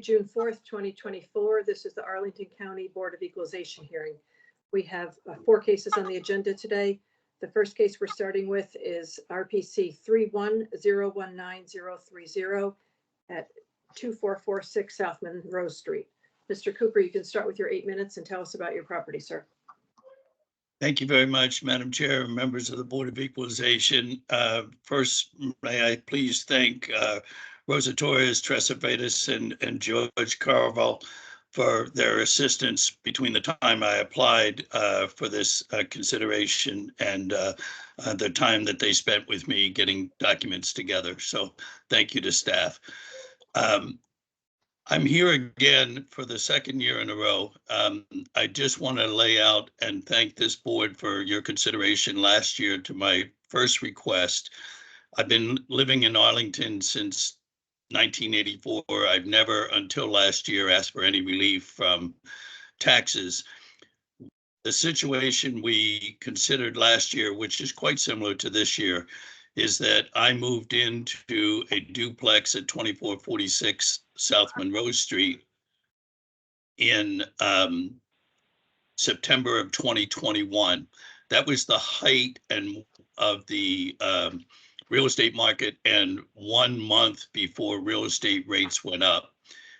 June 4th, 2024. This is the Arlington County Board of Equalization hearing. We have 4 cases on the agenda today. The first case we're starting with is RPC 3101930 at 2446 South Monroe Street. Mr. Cooper, you can start with your 8 minutes and tell us about your property, sir. Thank you very much, Madam Chair and members of the Board of Equalization. First, may I please thank Rosa Torres, Tressa Vedas, and George Carval for their assistance between the time I applied for this consideration and the time that they spent with me getting documents together. So thank you to staff. I'm here again for the second year in a row. I just want to lay out and thank this board for your consideration last year to my first request. I've been living in Arlington since 1984. I've never until last year asked for any relief from taxes. The situation we considered last year, which is quite similar to this year, is that I moved into a duplex at 2446 South Monroe Street in September of 2021. That was the height of the real estate market and 1 month before real estate rates went up.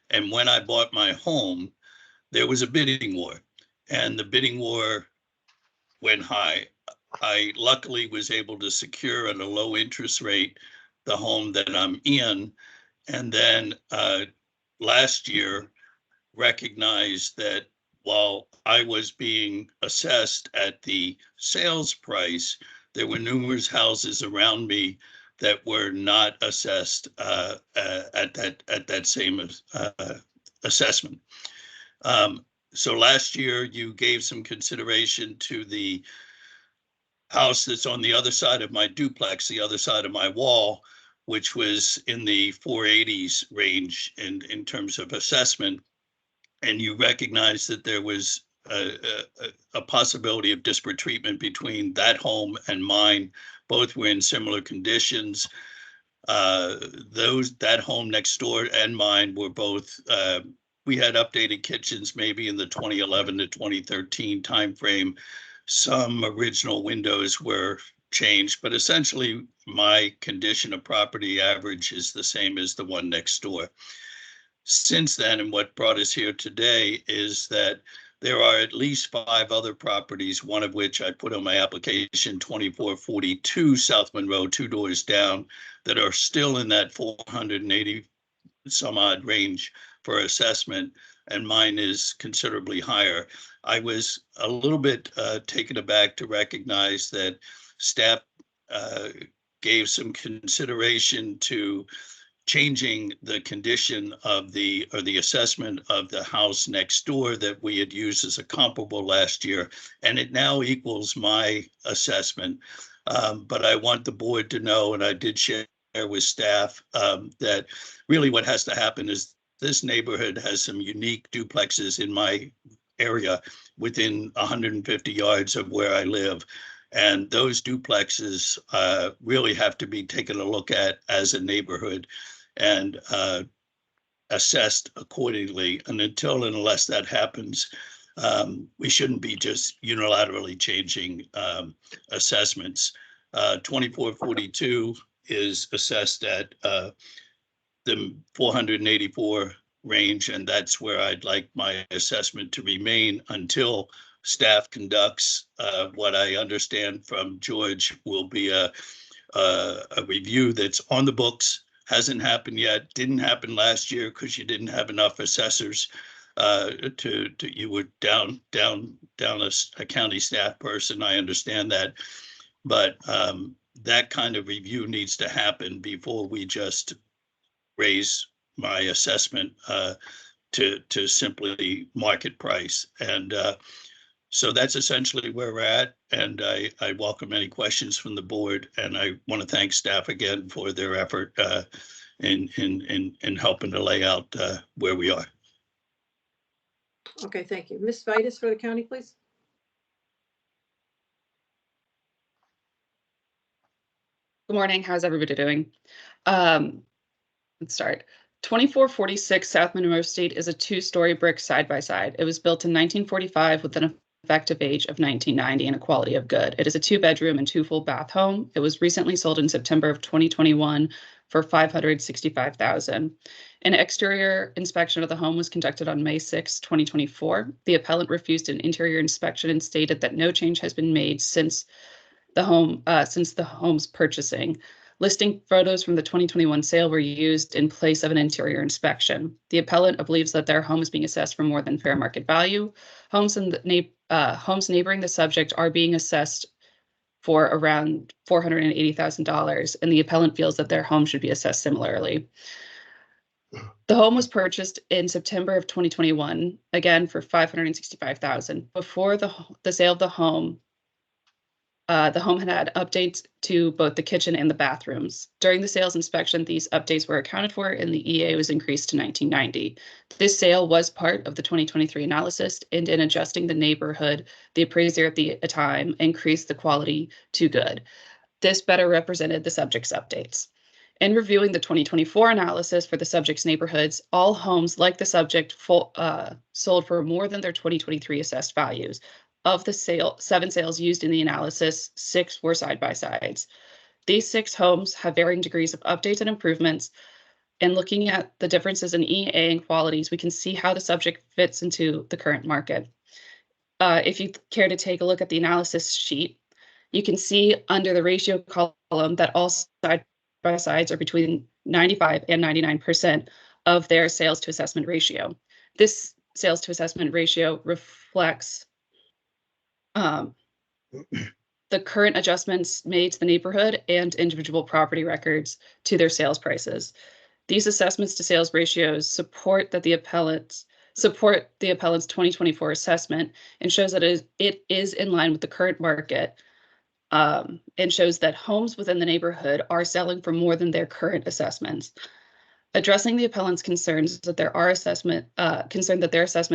And when I bought my home, there was a bidding war, and the bidding war went high. I luckily was able to secure at a low interest rate the home that I'm in, and then last year recognized that while I was being assessed at the sales price, there were numerous houses around me that were not assessed at that same assessment. So last year you gave some consideration to the house that's on the other side of my duplex, the other side of my wall, which was in the 480s range in terms of assessment. And you recognized that there was a possibility of disparate treatment between that home and mine. Both were in similar conditions. That home next door and mine were both, we had updated kitchens maybe in the 2011 to 2013 timeframe. Some original windows were changed, but essentially my condition of property average is the same as the one next door. Since then, and what brought us here today is that there are at least 5 other properties, one of which I put on my application, 2442 South Monroe, 2 doors down, that are still in that 480 some odd range for assessment, and mine is considerably higher. I was a little bit taken aback to recognize that staff gave some consideration to changing the condition of the assessment of the house next door that we had used as a comparable last year, and it now equals my assessment. But I want the board to know, and I did share with staff, that really what has to happen is this neighborhood has some unique duplexes in my area within 150 yards of where I live. And those duplexes really have to be taken a look at as a neighborhood and assessed accordingly. And until and unless that happens, we shouldn't be just unilaterally changing assessments. 2442 is assessed at the 484 range, and that's where I'd like my assessment to remain until staff conducts what I understand from George will be a review that's on the books. Hasn't happened yet, didn't happen last year because you didn't have enough assessors. You were down a county staff person, I understand that. But that kind of review needs to happen before we just raise my assessment to simply market price. And so that's essentially where we're at. And I welcome any questions from the board. And I want to thank staff again for their effort in helping to lay out where we are. Okay, thank you. Ms. Vitus for the county, please. Good morning. How's everybody doing? Let's start. 2446 South Monroe Street is a two-story brick side-by-side. It was built in 1945 with an effective age of 1990 and a quality of good. It is a 2-bedroom and 2 full bath home. It was recently sold in September of 2021 for $565,000. An exterior inspection of the home was conducted on May 6, 2024. The appellant refused an interior inspection and stated that no change has been made since the home's purchasing. Listing photos from the 2021 sale were used in place of an interior inspection. The appellant believes that their home is being assessed for more than fair market value. Homes neighboring the subject are being assessed for around $480,000, and the appellant feels that their home should be assessed similarly. The home was purchased in September of 2021, again for $565,000. Before the sale of the home had updates to both the kitchen and the bathrooms. During the sales inspection, these updates were accounted for and the EA was increased to 1990. This sale was part of the 2023 analysis, and in adjusting the neighborhood, the appraiser at the time increased the quality to good. This better represented the subject's updates. In reviewing the 2024 analysis for the subject's neighborhoods, all homes like the subject sold for more than their 2023 assessed values. Of the 7 sales used in the analysis, 6 were side-by-sides. These 6 homes have varying degrees of updates and improvements. And looking at the differences in EA and qualities, we can see how the subject fits into the current market. If you care to take a look at the analysis sheet, you can see under the ratio column that all side-by-sides are between 95 and 99% of their sales to assessment ratio. This sales to assessment ratio reflects the current adjustments made to the neighborhood and individual property records to their sales prices. These assessments to sales ratios support the appellant's 2024 assessment and shows that it is in line with the current market, and shows that homes within the neighborhood are selling for more than their current assessments. Addressing the appellant's concerns that their assessment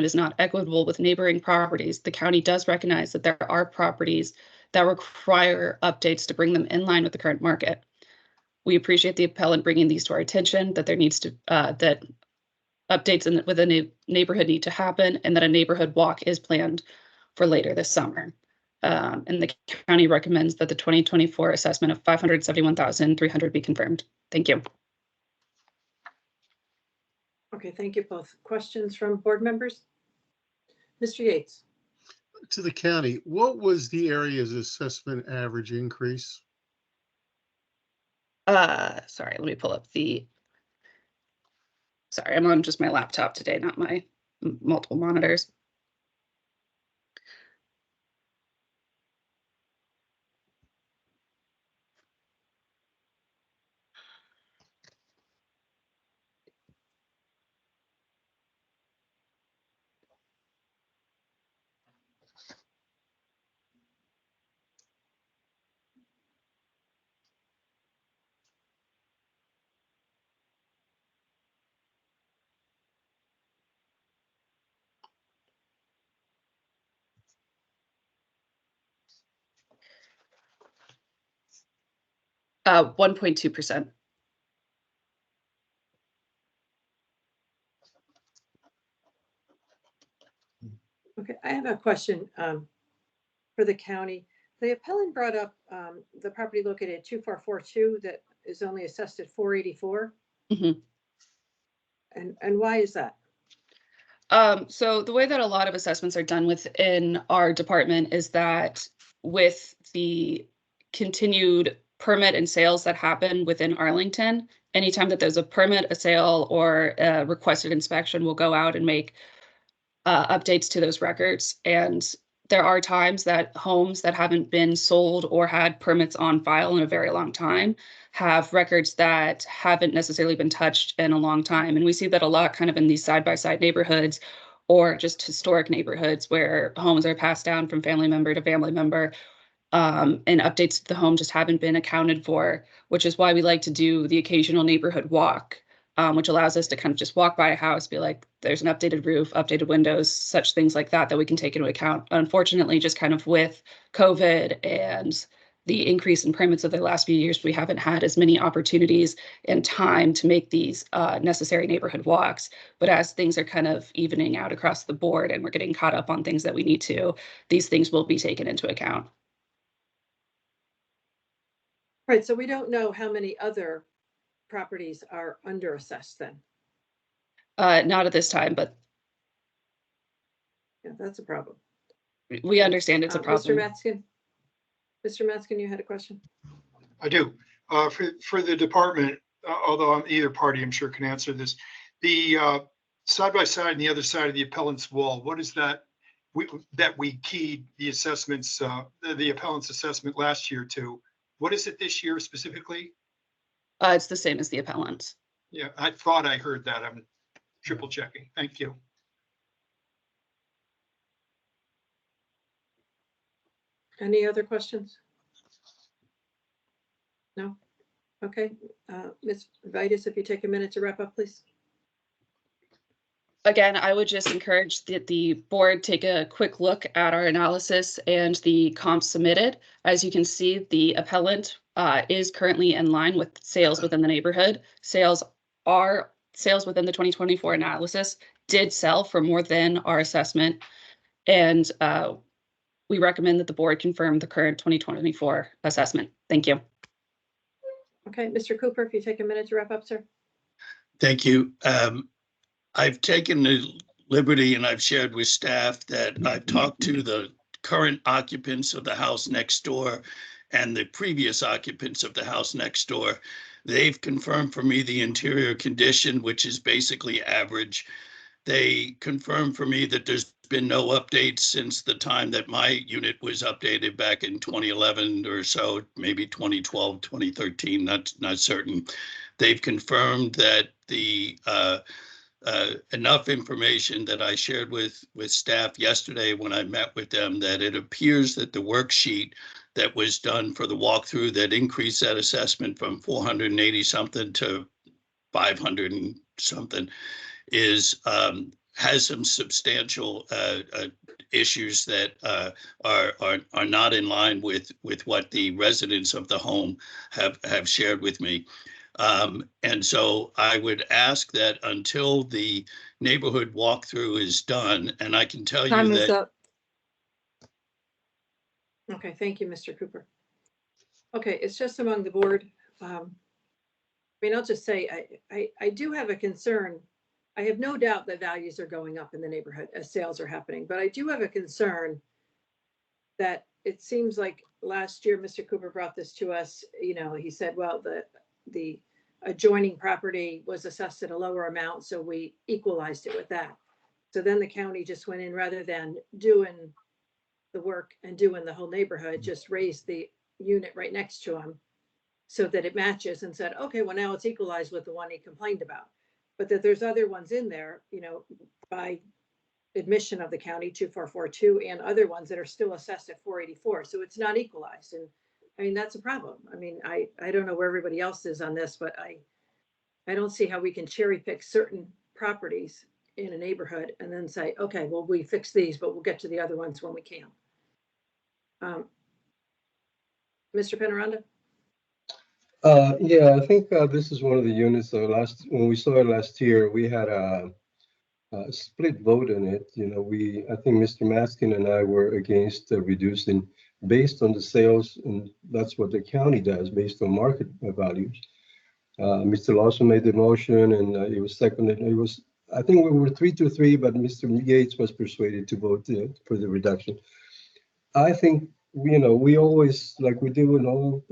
is not equitable with neighboring properties, the county does recognize that there are properties that require updates to bring them in line with the current market. We appreciate the appellant bringing these to our attention, that there needs to that updates within a neighborhood need to happen, and that a neighborhood walk is planned for later this summer. And the county recommends that the 2024 assessment of $571,300 be confirmed. Thank you. Okay, thank you both. Questions from board members? Mr. Yates. To the county, what was the area's assessment average increase? Sorry, let me pull up sorry, I'm on just my laptop today, not my multiple monitors. Uh, 1.2%. Okay, I have a question for the county. The appellant brought up the property located at 2442 that is only assessed at 484. Mm-hmm. And why is that? So the way that a lot of assessments are done within our department is that with the continued permit and sales that happen within Arlington, anytime that there's a permit, a sale, or a requested inspection, we'll go out and make updates to those records. And there are times that homes that haven't been sold or had permits on file in a very long time have records that haven't necessarily been touched in a long time. And we see that a lot kind of in these side-by-side neighborhoods or just historic neighborhoods where homes are passed down from family member to family member, and updates to the home just haven't been accounted for, which is why we like to do the occasional neighborhood walk, which allows us to kind of just walk by a house, be like, there's an updated roof, updated windows, such things like that, that we can take into account. Unfortunately, just kind of with COVID and the increase in permits of the last few years, we haven't had as many opportunities and time to make these necessary neighborhood walks. But as things are kind of evening out across the board and we're getting caught up on things that we need to, these things will be taken into account. Right, so we don't know how many other properties are under assessed then. Not at this time, but Yeah, that's a problem. we understand it's a problem. Mr. Matskin, you had a question? I do. For the department, although I'm either party, I'm sure can answer this. The side by side and the other side of the appellant's wall, what is that? We keyed the assessments, the appellant's assessment last year to. What is it this year specifically? It's the same as the appellant. Yeah, I thought I heard that. I'm triple checking. Thank you. Any other questions? No? Okay, Ms. Vitus, if you take a minute to wrap up, please. Again, I would just encourage that the board take a quick look at our analysis and the comps submitted. As you can see, the appellant is currently in line with sales within the neighborhood. Sales within the 2024 analysis did sell for more than our assessment. And we recommend that the board confirm the current 2024 assessment. Thank you. Okay, Mr. Cooper, if you take a minute to wrap up, sir. Thank you. I've taken the liberty and I've shared with staff that I've talked to the current occupants of the house next door and the previous occupants of the house next door. They've confirmed for me the interior condition, which is basically average. They confirmed for me that there's been no updates since the time that my unit was updated back in 2011 or so, maybe 2012, 2013, not certain. They've confirmed that the enough information that I shared with staff yesterday when I met with them, that it appears that the worksheet that was done for the walkthrough that increased that assessment from 480 something to 500 and something is has some substantial issues that are not in line with what the residents of the home have shared with me. And so I would ask that until the neighborhood walkthrough is done, and I can tell you Time that. is up. Okay, thank you, Mr. Cooper. Okay, it's just among the board. I mean, I'll just say, I do have a concern. I have no doubt that values are going up in the neighborhood as sales are happening, but I do have a concern that it seems like last year, Mr. Cooper brought this to us, you know, he said, well, the adjoining property was assessed at a lower amount, so we equalized it with that. So then the county just went in, rather than doing the work and doing the whole neighborhood, just raised the unit right next to him so that it matches, and said, okay, well, now it's equalized with the one he complained about. But that there's other ones in there, you know, by admission of the county 2442, and other ones that are still assessed at 484. So it's not equalized. And I mean, that's a problem. I mean, I don't know where everybody else is on this, but I don't see how we can cherry pick certain properties in a neighborhood and then say, okay, well, we fix these, but we'll get to the other ones when we can. Mr. Penaranda? Yeah, I think this is one of the units. When we saw it last year, we had a split vote on it. You know, I think Mr. Maskin and I were against reducing based on the sales, and that's what the county does based on market values. Mr. Lawson made the motion, and it was seconded. I think we were 3-3, but Mr. Yates was persuaded to vote for the reduction. I think, you know, we always, like we do in all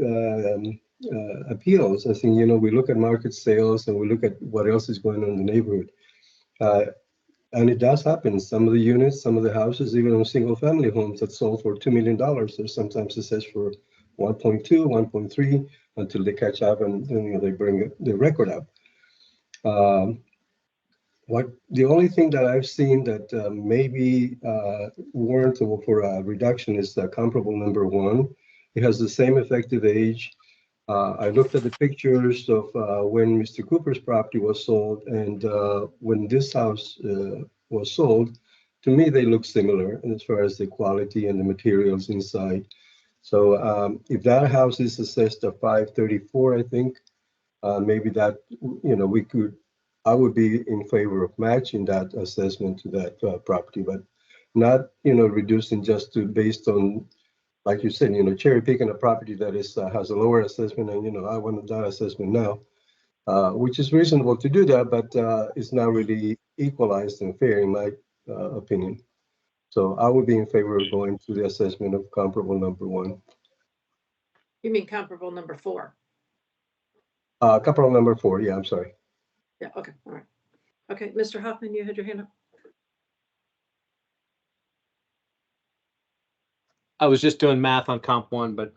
appeals, I think, you know, we look at market sales and we look at what else is going on in the neighborhood. And it does happen. Some of the units, some of the houses, even on single family homes that sold for $2 million, are sometimes assessed for 1.2, 1.3 until they catch up and you know, they bring the record up. The only thing that I've seen that maybe warrantable for a reduction is comparable number 1. It has the same effective age. I looked at the pictures of when Mr. Cooper's property was sold and when this house was sold. To me, they look similar as far as the quality and the materials inside. So if that house is assessed at 534, I think, maybe that, I would be in favor of matching that assessment to that property, but not, reducing just to based on, like you said, cherry picking a property that is has a lower assessment, and I want that assessment now, which is reasonable to do that, but it's not really equalized and fair in my opinion. So I would be in favor of going to the assessment of comparable number 1. You mean comparable number 4? Comparable number 4. Yeah, I'm sorry. Yeah, okay, all right. Okay, Mr. Hoffman, you had your hand up. I was just doing math on comp 1, but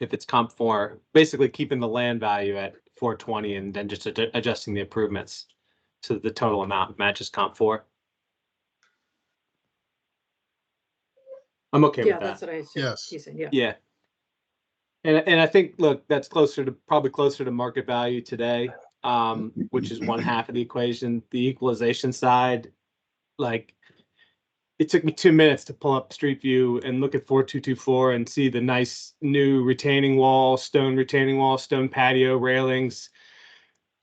if it's comp 4, basically keeping the land value at 420 and then just adjusting the improvements so that the total amount matches comp 4. I'm okay Yeah, with that's that. what I assumed. Yes. He said, yeah. Yeah. And I think, look, that's probably closer to market value today, which is one half of the equation. The equalization side, like, it took me 2 minutes to pull up Street View and look at 4224 and see the nice new retaining wall, stone patio railings,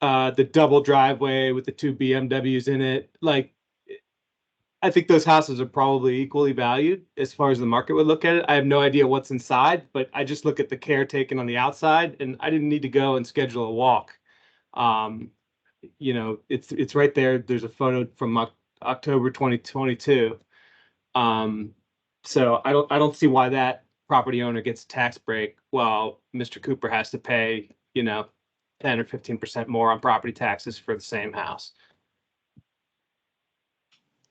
the double driveway with the 2 BMWs in it. Like, I think those houses are probably equally valued as far as the market would look at it. I have no idea what's inside, but I just look at the care taken on the outside, and I didn't need to go and schedule a walk. It's right there. There's a photo from October 2022. So I don't see why that property owner gets a tax break while Mr. Cooper has to pay, 10 or 15% more on property taxes for the same house.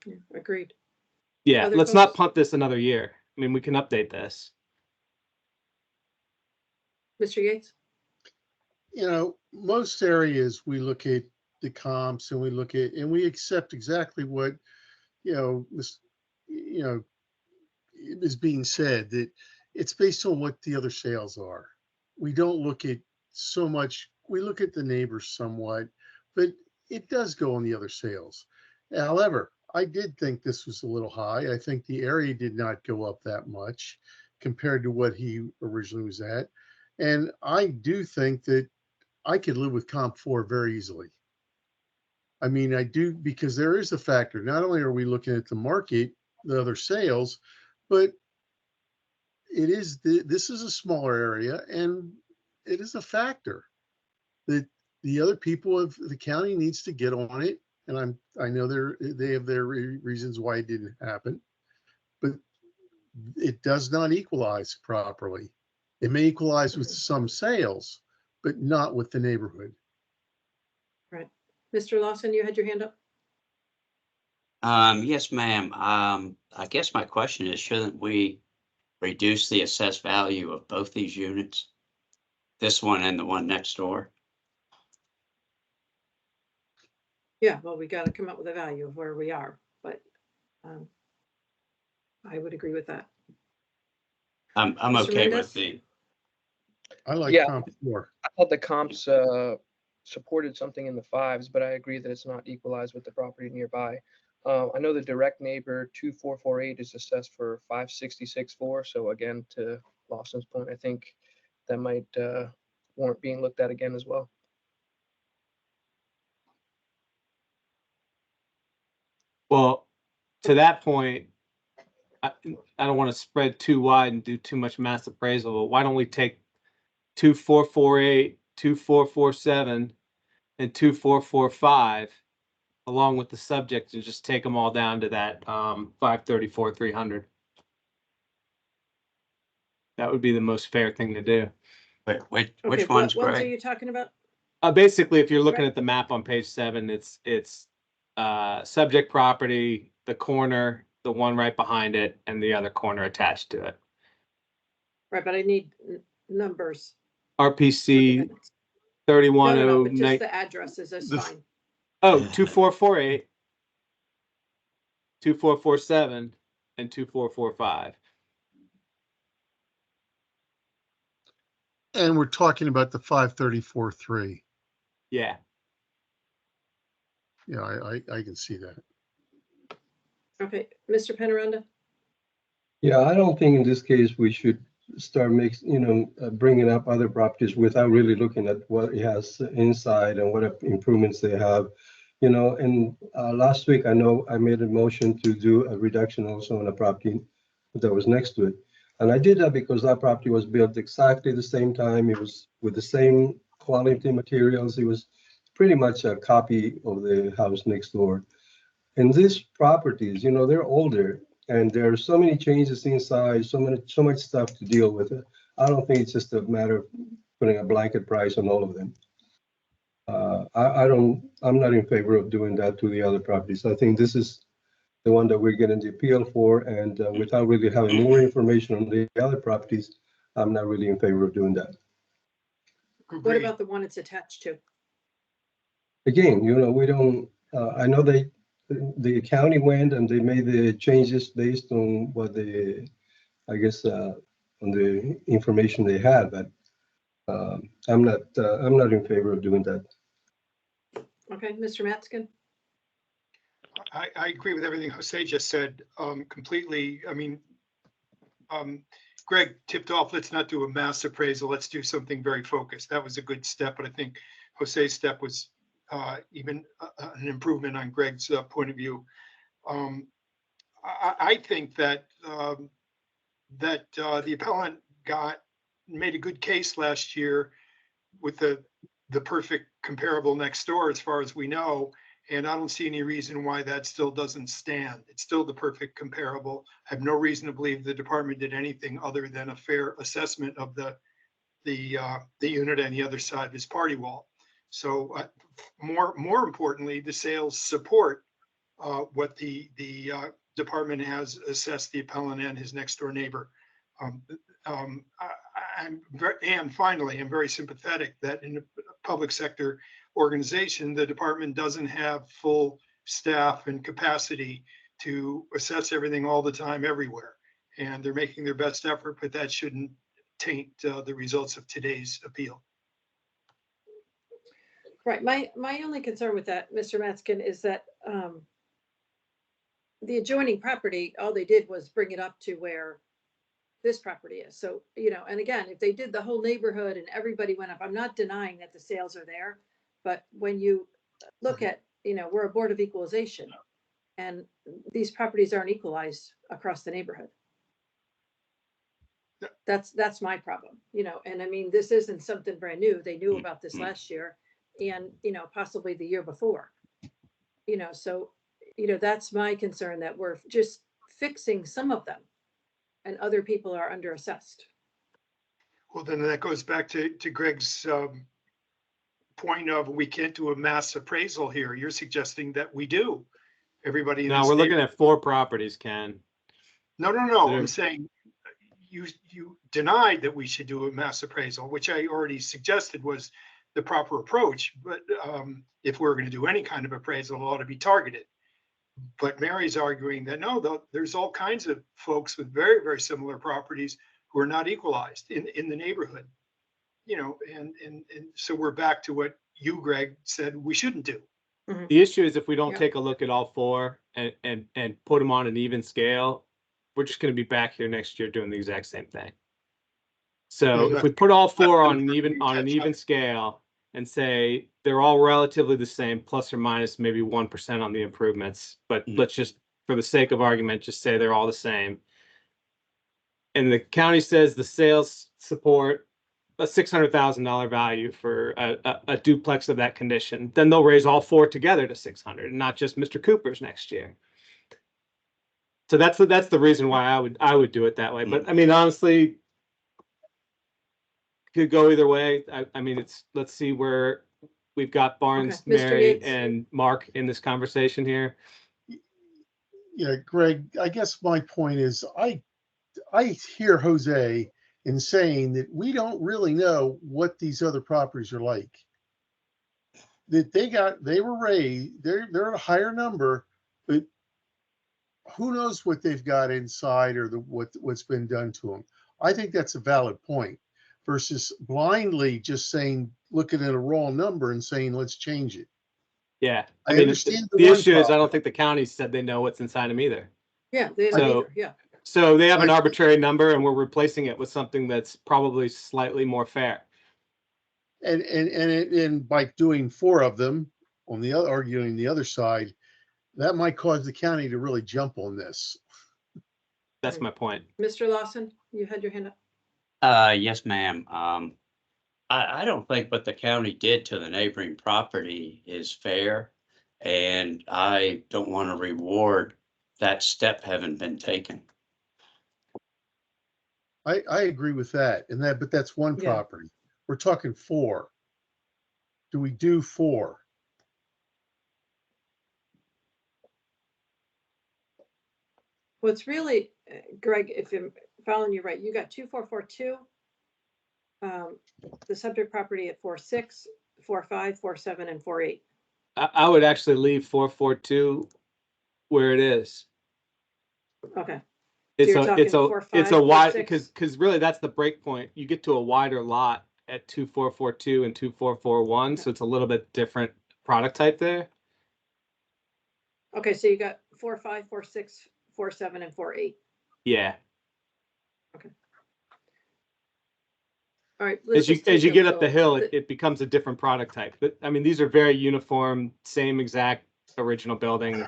Yeah, agreed. Yeah, Other let's not folks? punt this another year. I mean, we can update this. Mr. Yates? Most areas we look at the comps and we accept exactly what, is being said, that it's based on what the other sales are. We don't look at so much, we look at the neighbors somewhat, but it does go on the other sales. However, I did think this was a little high. I think the area did not go up that much compared to what he originally was at. And I do think that I could live with comp 4 very easily. I mean, I do, because there is a factor. Not only are we looking at the market, the other sales, but this is a smaller area, and it is a factor that the other people of the county needs to get on it. And I know they have their reasons why it didn't happen, but it does not equalize properly. It may equalize with some sales, but not with the neighborhood. Right. Mr. Lawson, you had your hand up? Yes, ma'am. I guess my question is, shouldn't we reduce the assessed value of both these units? This one and the one next door? Yeah, well, we got to come up with a value of where we are, but I would agree with that. I'm Mr. okay Mendez? with the, I like Yeah. comp 4. I thought the comps supported something in the 5s, but I agree that it's not equalized with the property nearby. I know the direct neighbor 2448 is assessed for 566.4. So again, to Lawson's point, I think that might warrant being looked at again as well. Well, to that point, I don't want to spread too wide and do too much mass appraisal, but why don't we take 2448, 2447, and 2445 along with the subject and just take them all down to that 534, 300. That would be the most fair thing to do. which Okay, one's what ones are Greg? you talking about? Basically, if you're looking Right. at the map on page 7, it's subject property, the corner, the one right behind it, and the other corner attached to it. Right, but I need numbers. RPC No, 310. but just the addresses is This- fine. Oh, 2448, 2447, and 2445. And we're talking about the 534.3. Yeah. Yeah, I can see that. Okay, Mr. Penaranda? Yeah, I don't think in this case we should start bringing up other properties without really looking at what it has inside and what improvements they have. And last week, I know I made a motion to do a reduction also on a property that was next to it. And I did that because that property was built exactly the same time. It was with the same quality materials. It was pretty much a copy of the house next door. And these properties, they're older and there are so many changes inside, so much stuff to deal with. I don't think it's just a matter of putting a blanket price on all of them. I'm not in favor of doing that to the other properties. I think this is the one that we're getting the appeal for, and without really having more information on the other properties, I'm not really in favor of doing that. What about the one it's attached to? Again, we don't, I know the county went and they made the changes based on what I guess, on the information they had, but I'm not in favor of doing that. Okay, Mr. Matzkin? I agree with everything Jose just said completely. I mean, Greg tipped off, let's not do a mass appraisal. Let's do something very focused. That was a good step, but I think Jose's step was even an improvement on Greg's point of view. I think that the appellant made a good case last year with the perfect comparable next door, as far as we know. And I don't see any reason why that still doesn't stand. It's still the perfect comparable. I have no reason to believe the department did anything other than a fair assessment of the unit on the other side of his party wall. So more importantly, the sales support what the department has assessed the appellant and his next door neighbor. And finally, I'm very sympathetic that in a public sector organization, the department doesn't have full staff and capacity to assess everything all the time, everywhere. And they're making their best effort, but that shouldn't taint the results of today's appeal. Right. My only concern with that, Mr. Matzkin, is that the adjoining property, all they did was bring it up to where this property is. So, and again, if they did the whole neighborhood and everybody went up, I'm not denying that the sales are there, but when you look at, we're a board of equalization and these properties aren't equalized across the neighborhood. That's my problem, and I mean, this isn't something brand new. They knew about this last year and, possibly the year before, so, that's my concern, that we're just fixing some of them and other people are underassessed. Well, then that goes back to Greg's point of we can't do a mass appraisal here. You're suggesting that we do. Everybody. No, we're looking at 4 properties, Ken. No. I'm saying you denied that we should do a mass appraisal, which I already suggested was the proper approach. But if we're going to do any kind of appraisal, it ought to be targeted. But Mary's arguing that no, there's all kinds of folks with very, very similar properties who are not equalized in the neighborhood, and so we're back to what you, Greg, said we shouldn't do. The issue is if we don't take a look at all 4 and put them on an even scale, we're just going to be back here next year doing the exact same thing. So if we put all 4 on an even scale and say they're all relatively the same, plus or minus maybe 1% on the improvements, but let's just, for the sake of argument, just say they're all the same. And the county says the sales support a $600,000 value for a duplex of that condition, then they'll raise all 4 together to 600, and not just Mr. Cooper's next year. So that's the reason why I would do it that way. But I mean, honestly, could go either way. I mean, let's see where we've got Barnes, Okay. Mary, and Mark in this conversation here. Yeah, Greg, I guess my point is I hear Jose in saying that we don't really know what these other properties are like. That they were raised, they're at a higher number, but who knows what they've got inside or what's been done to them. I think that's a valid point versus blindly just saying, looking at a raw number and saying, let's change it. Yeah, I mean, understand the issue is I don't think the county said they know what's inside them either. Yeah, they So- yeah. So they have an I- arbitrary number and we're replacing it with something that's probably slightly more fair. And by doing 4 of them on the other, arguing the other side, that might cause the county to really jump on this. That's my point. Mr. Lawson, you had your hand up. Yes, ma'am. I don't think what the county did to the neighboring property is fair. And I don't want to reward that step having been taken. I agree with that, but that's one Yeah. property. We're talking 4. Do we do 4? Well, it's really, Greg, if I'm following you right, you got 2442. The subject property at 46, 45, 47, and 48. I would actually leave 442 where it is. Okay. It's you're a, talking it's a, 4, 5, it's a 4, wide, 6. because really that's the break point. You get to a wider lot at 2442 and 2441, so it's a little bit different product type there. Okay, so you got 4, 5, 4, 6, 4, 7, and 4, 8. Yeah. All right. let's As you just take a get up the vote. hill, it becomes a different product type. But I mean, these are very uniform, same exact original building,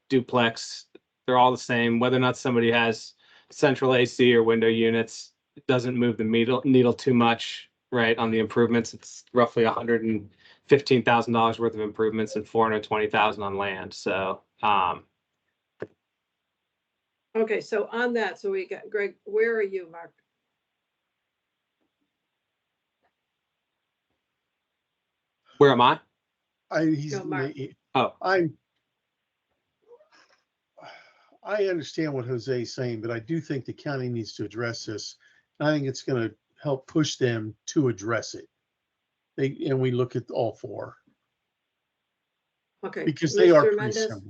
duplex. They're all the same. Whether or not somebody has central AC or window units, it doesn't move the needle too much, right? On the improvements, it's roughly $115,000 worth of improvements and $420,000 on land. So, Okay, so on that, so we got, Greg, where are you, Mark? where am I? No, Mark. Oh, I understand what Jose's saying, but I do think the county needs to address this. I think it's going to help push them to address it. And we look at all 4 Okay. because they are Mr. pretty Mendez, similar.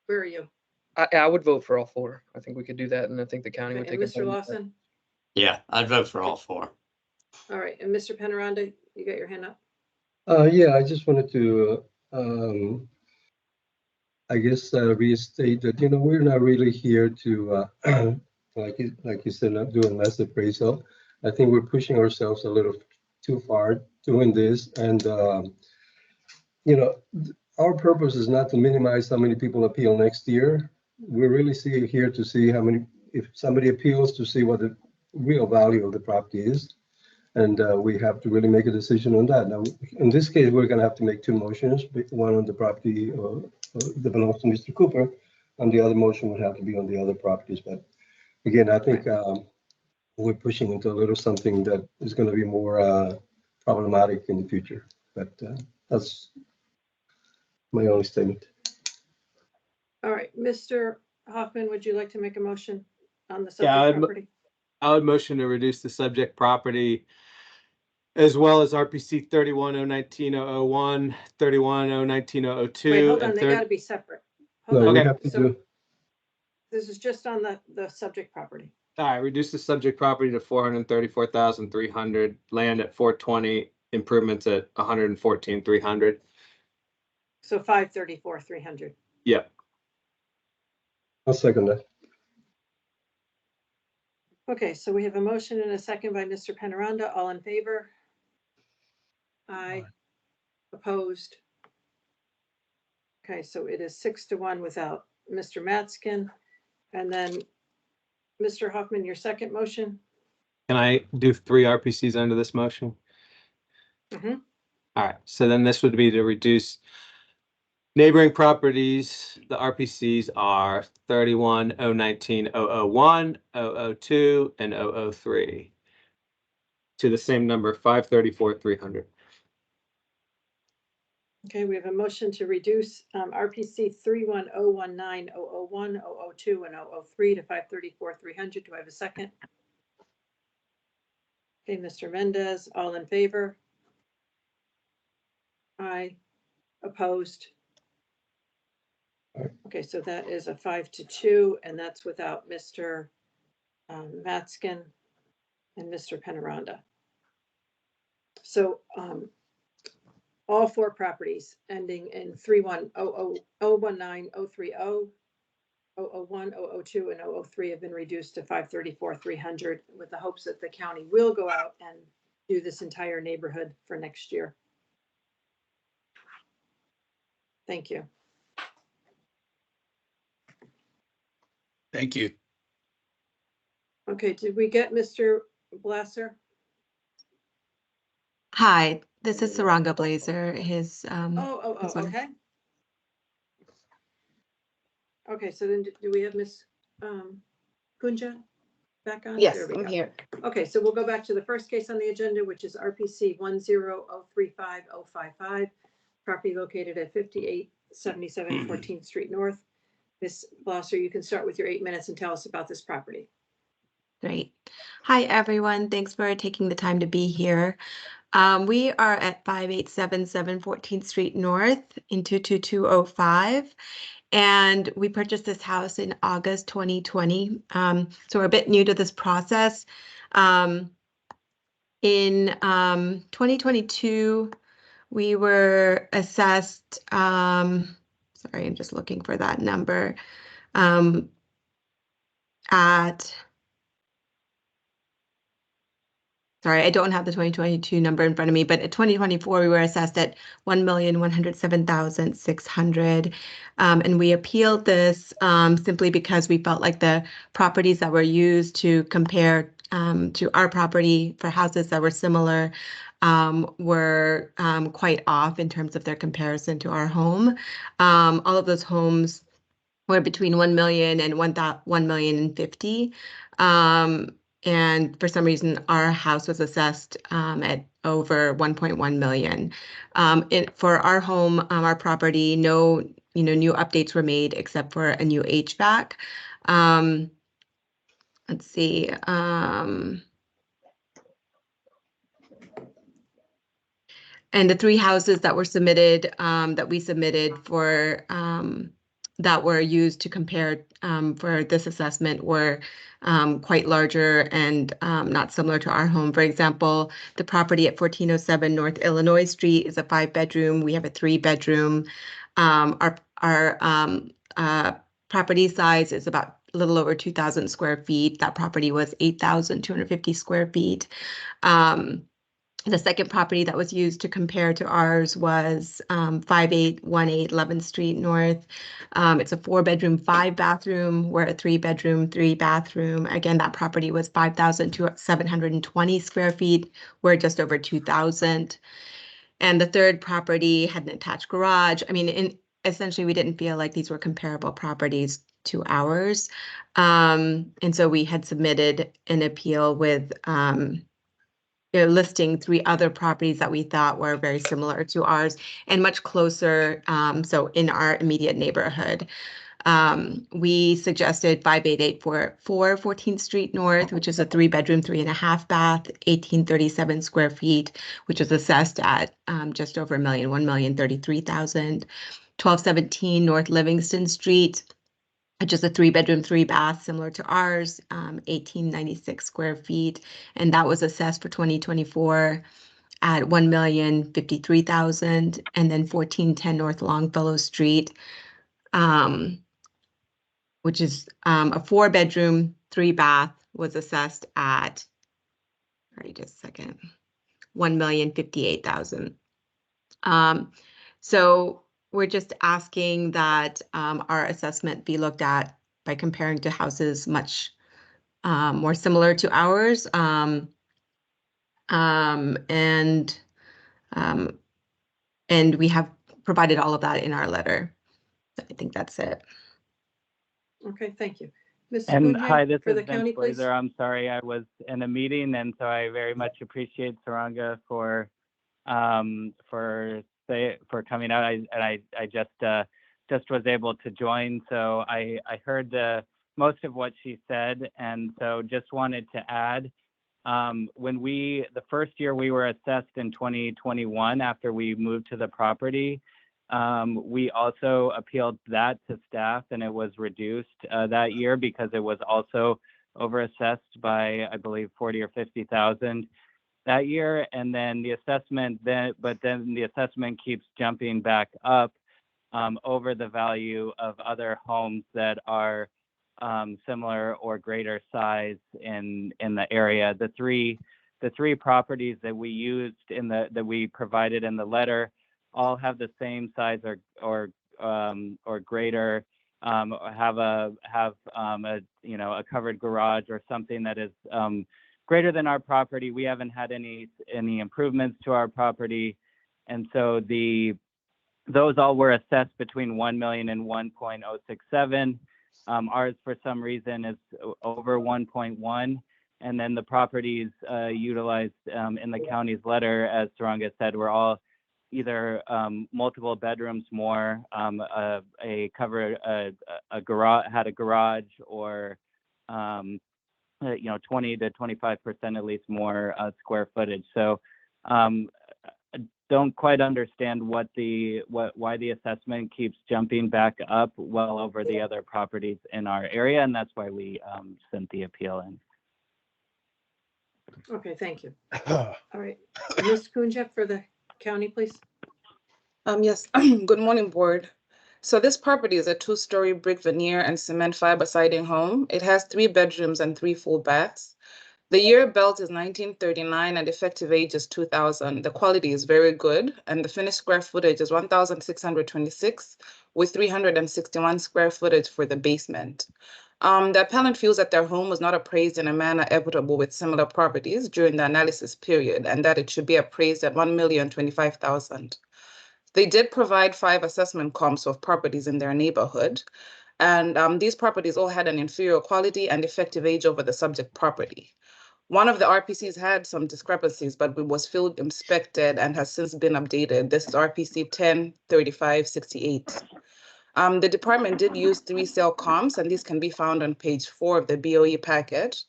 where are you? I would vote for all 4. I think we could do that, and I think the county would And take. Mr. Lawson? Yeah, I'd vote for all 4. All right, and Mr. Penaranda, you got your hand up? Yeah, I just wanted to, I guess, restate that, we're not really here to, like you said, not doing less appraisal. I think we're pushing ourselves a little too far doing this. And, our purpose is not to minimize how many people appeal next year. We're really here to see how many, if somebody appeals, to see what the real value of the property is. And we have to really make a decision on that. Now, in this case, we're going to have to make 2 motions, one on the property that belongs to Mr. Cooper, and the other motion would have to be on the other properties. But again, I think we're pushing into a little something that is going to be more problematic in the future. But that's my only statement. All right, Mr. Hoffman, would you like to make a motion on the Yeah, subject property? I would motion to reduce the subject property as well as RPC 31-019-001, 31-019-002. Wait, hold on, and they gotta be separate. No, Hold we on. have to So do, this is just on the subject property. All right, reduce the subject property to 434,300, land at 420, improvements at 114,300. So 534, 300. Yep. I'll second that. Okay, so we have a motion and a second by Mr. Penaranda. All in favor? Aye. Opposed? Okay, so it is 6-1 without Mr. Matskin. And then, Mr. Hoffman, your second motion? Can I do 3 RPCs under this motion? Mhm. All right, so then this would be to reduce neighboring properties. The RPCs are 31-019-001, 002, and 003 to the same number, 534,300. Okay, we have a motion to reduce RPC 31019, 001, 002, and 003 to 534, 300. Do I have a second? Okay, Mr. Mendez, all in favor? Aye. Opposed? Okay, so that is a 5-2, and that's without Mr. Matskin and Mr. Penaranda. So all 4 properties ending in 3100019 030 001, 002, and 003 have been reduced to 534, 300, with the hopes that the county will go out and do this entire neighborhood for next year. Thank you. Thank you. Okay, did we get Mr. Blasser? Hi, this is Saranga Blazer. His his wife. Okay. Okay, so then do we have Miss Kunja back on? Yes, There we I'm go. here. Okay, so we'll go back to the first case on the agenda, which is RPC 10035-055, property located at 5877 14th Street North. Ms. Blosser, you can start with your 8 minutes and tell us about this property. Great. Hi, everyone. Thanks for taking the time to be here. We are at 5877 14th Street North in 22205. And we purchased this house in August 2020. So we're a bit new to this process. In 2022, we were assessed, sorry, I'm just looking for that number, sorry, I don't have the 2022 number in front of me, but in 2024, we were assessed at $1,107,600. And we appealed this simply because we felt like the properties that were used to compare to our property for houses that were similar were quite off in terms of their comparison to our home. All of those homes were between 1 million and 1,050,000. And for some reason, our house was assessed at over 1.1 million. For our home, our property, no, new updates were made except for a new HVAC. Let's see. And the 3 houses that were submitted, that we submitted for that were used to compare for this assessment were quite larger and not similar to our home. For example, the property at 1407 North Illinois Street is a 5-bedroom. We have a 3-bedroom. Our property size is about a little over 2,000 square feet. That property was 8,250 square feet. The second property that was used to compare to ours was 5818 11th Street North. It's a 4-bedroom, 5-bathroom. We're a 3-bedroom, 3-bathroom. Again, that property was 5,720 square feet. We're just over 2,000. And the third property had an attached garage. I mean, essentially, we didn't feel like these were comparable properties to ours. And so we had submitted an appeal with listing 3 other properties that we thought were very similar to ours and much closer, so in our immediate neighborhood. We suggested 5884 14th Street North, which is a 3-bedroom, 3.5-bath, 1,837 square feet, which was assessed at just over $1 million, 1,033,000. 1217 North Livingston Street, which is a 3-bedroom, 3-bath, similar to ours, 1,896 square feet. And that was assessed for 2024 at $1,053,000. And then 1410 North Longfellow Street, which is a 4-bedroom, 3-bath, was assessed at, sorry, just a second, $1,058,000. So we're just asking that our assessment be looked at by comparing to houses much more similar to ours. And we have provided all of that in our letter. So I think that's it. Okay, thank you. Ms. And Kunja, hi, this for is the Vince county, please. Blazer. I'm sorry, I was in a meeting, and so I very much appreciate Saranga for coming out. I just was able to join, so I heard most of what she said, and so just wanted to add, the first year we were assessed in 2021 after we moved to the property, we also appealed that to staff, and it was reduced that year because it was also overassessed by, I believe, 40 or 50,000 that year. And then the assessment, but then the assessment keeps jumping back up over the value of other homes that are similar or greater size in the area. The three properties that we used that we provided in the letter all have the same size or greater, have a covered garage or something that is greater than our property. We haven't had any improvements to our property, and so those all were assessed between 1 million and 1.067. Ours, for some reason, is over 1.1. And then the properties utilized in the county's letter, as Saranga said, were all either multiple bedrooms more, a garage, had a garage, or 20 to 25% at least more square footage. So don't quite understand why the assessment keeps jumping back up well over the other properties in our area, and that's why we sent the appeal in. Okay, thank you. All right, Ms. Kunja for the county, please. Yes, good morning, board. So this property is a 2-story brick veneer and cement fiber siding home. It has 3 bedrooms and 3 full baths. The year built is 1939 and effective age is 2000. The quality is very good and the finished square footage is 1,626 with 361 square footage for the basement. The appellant feels that their home was not appraised in a manner equitable with similar properties during the analysis period and that it should be appraised at $1,025,000. They did provide 5 assessment comps of properties in their neighborhood, and these properties all had an inferior quality and effective age over the subject property. One of the RPCs had some discrepancies, but it was field inspected and has since been updated. This is RPC 103568. The department did use 3 sale comps, and these can be found on page 4 of the BOE packet.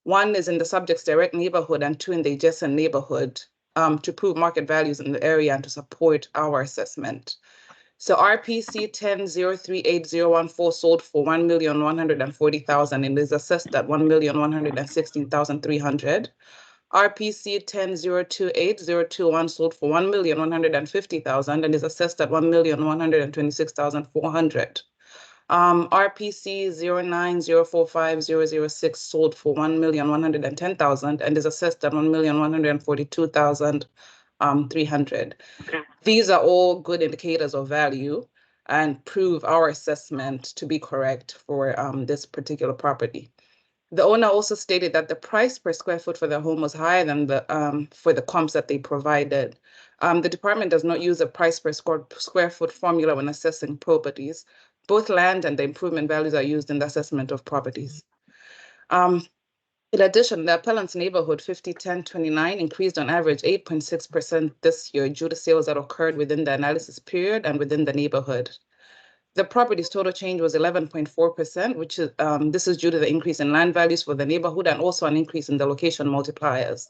1 is in the subject's direct neighborhood and 2 in the adjacent neighborhood to prove market values in the area and to support our assessment. So RPC 10038014 sold for $1,140,000 and is assessed at $1,116,300. RPC 10028021 sold for $1,150,000 and is assessed at $1,126,400. RPC 090450006 sold for $1,110,000 and is assessed at $1,142,300. These are all good indicators of value and prove our assessment to be correct for this particular property. The owner also stated that the price per square foot for the home was higher than for the comps that they provided. The department does not use a price per square foot formula when assessing properties. Both land and the improvement values are used in the assessment of properties. In addition, the appellant's neighborhood 501029 increased on average 8.6% this year due to sales that occurred within the analysis period and within the neighborhood. The property's total change was 11.4%, which is this is due to the increase in land values for the neighborhood and also an increase in the location multipliers.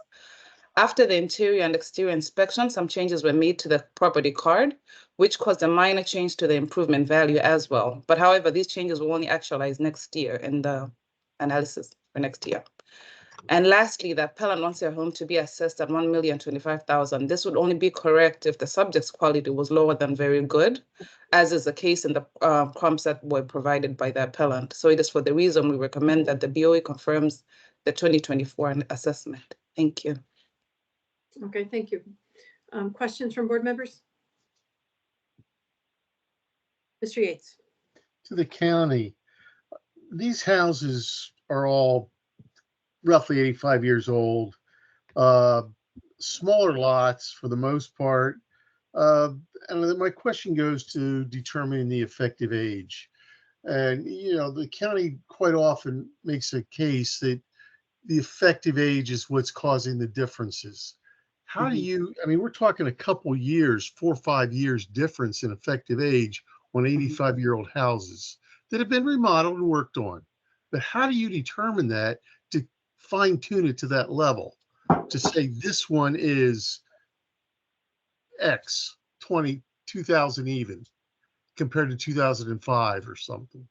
After the interior and exterior inspection, some changes were made to the property card, which caused a minor change to the improvement value as well. But however, these changes will only actualize next year in the analysis for next year. And lastly, the appellant wants their home to be assessed at $1,025,000. This would only be correct if the subject's quality was lower than very good, as is the case in the comps that were provided by the appellant. So it is for the reason we recommend that the BOE confirms the 2024 assessment. Thank you. Okay, thank you. Questions from board members? Mr. Yates. To the county, these houses are all roughly 85 years old, smaller lots for the most part. And then my question goes to determining the effective age. And, you know, the county quite often makes a case that the effective age is what's causing the differences. How do you, I mean, we're talking a couple years, 4 or 5 years difference in effective age on 85-year-old houses that have been remodeled and worked on. But how do you determine that to fine tune it to that level, to say this one is X 2000 even compared to 2005 or something?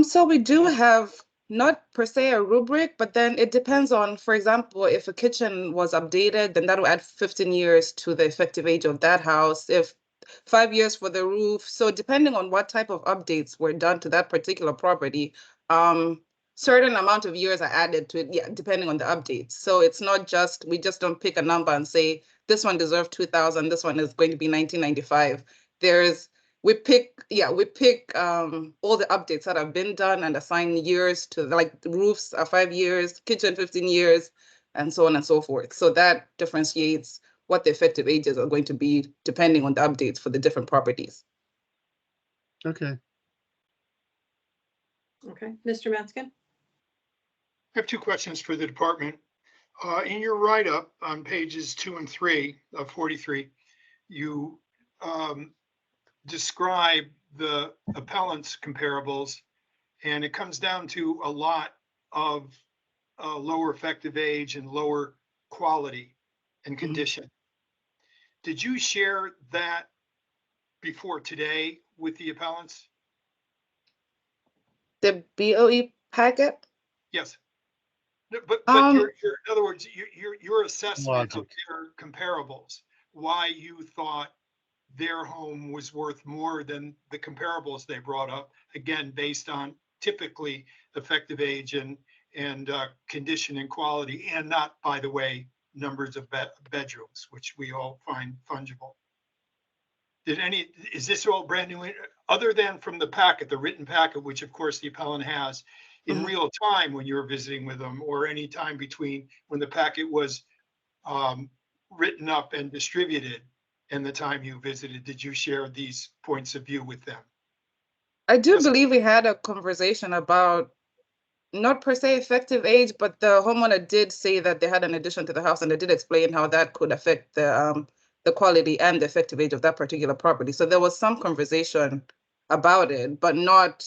So we do have not per se a rubric, but then it depends on, for example, if a kitchen was updated, then that will add 15 years to the effective age of that house. If 5 years for the roof. So depending on what type of updates were done to that particular property, certain amount of years are added to it, yeah, depending on the updates. So it's not just, we just don't pick a number and say, this one deserves 2000, this one is going to be 1995. We pick all the updates that have been done and assign years to, like, the roofs are 5 years, kitchen 15 years, and so on and so forth. So that differentiates what the effective ages are going to be depending on the updates for the different properties. Okay. Okay, Mr. Matskin? I have two questions for the department. In your write-up on pages 2 and 3 of 43, you describe the appellant's comparables, and it comes down to a lot of lower effective age and lower quality and condition. Did you share that before today with the appellants? The BOE packet? Yes. No, but in other words, your assessment of Logic. their comparables, why you thought their home was worth more than the comparables they brought up, again, based on typically effective age and condition and quality, and not, by the way, numbers of bedrooms, which we all find fungible. Is this all brand new, other than from the packet, the written packet, which of course the appellant has, in real time when you were visiting with them, or any time between when the packet was written up and distributed and the time you visited, did you share these points of view with them? I do believe we had a conversation about, not per se effective age, but the homeowner did say that they had an addition to the house, and they did explain how that could affect the quality and the effective age of that particular property. So there was some conversation about it, but not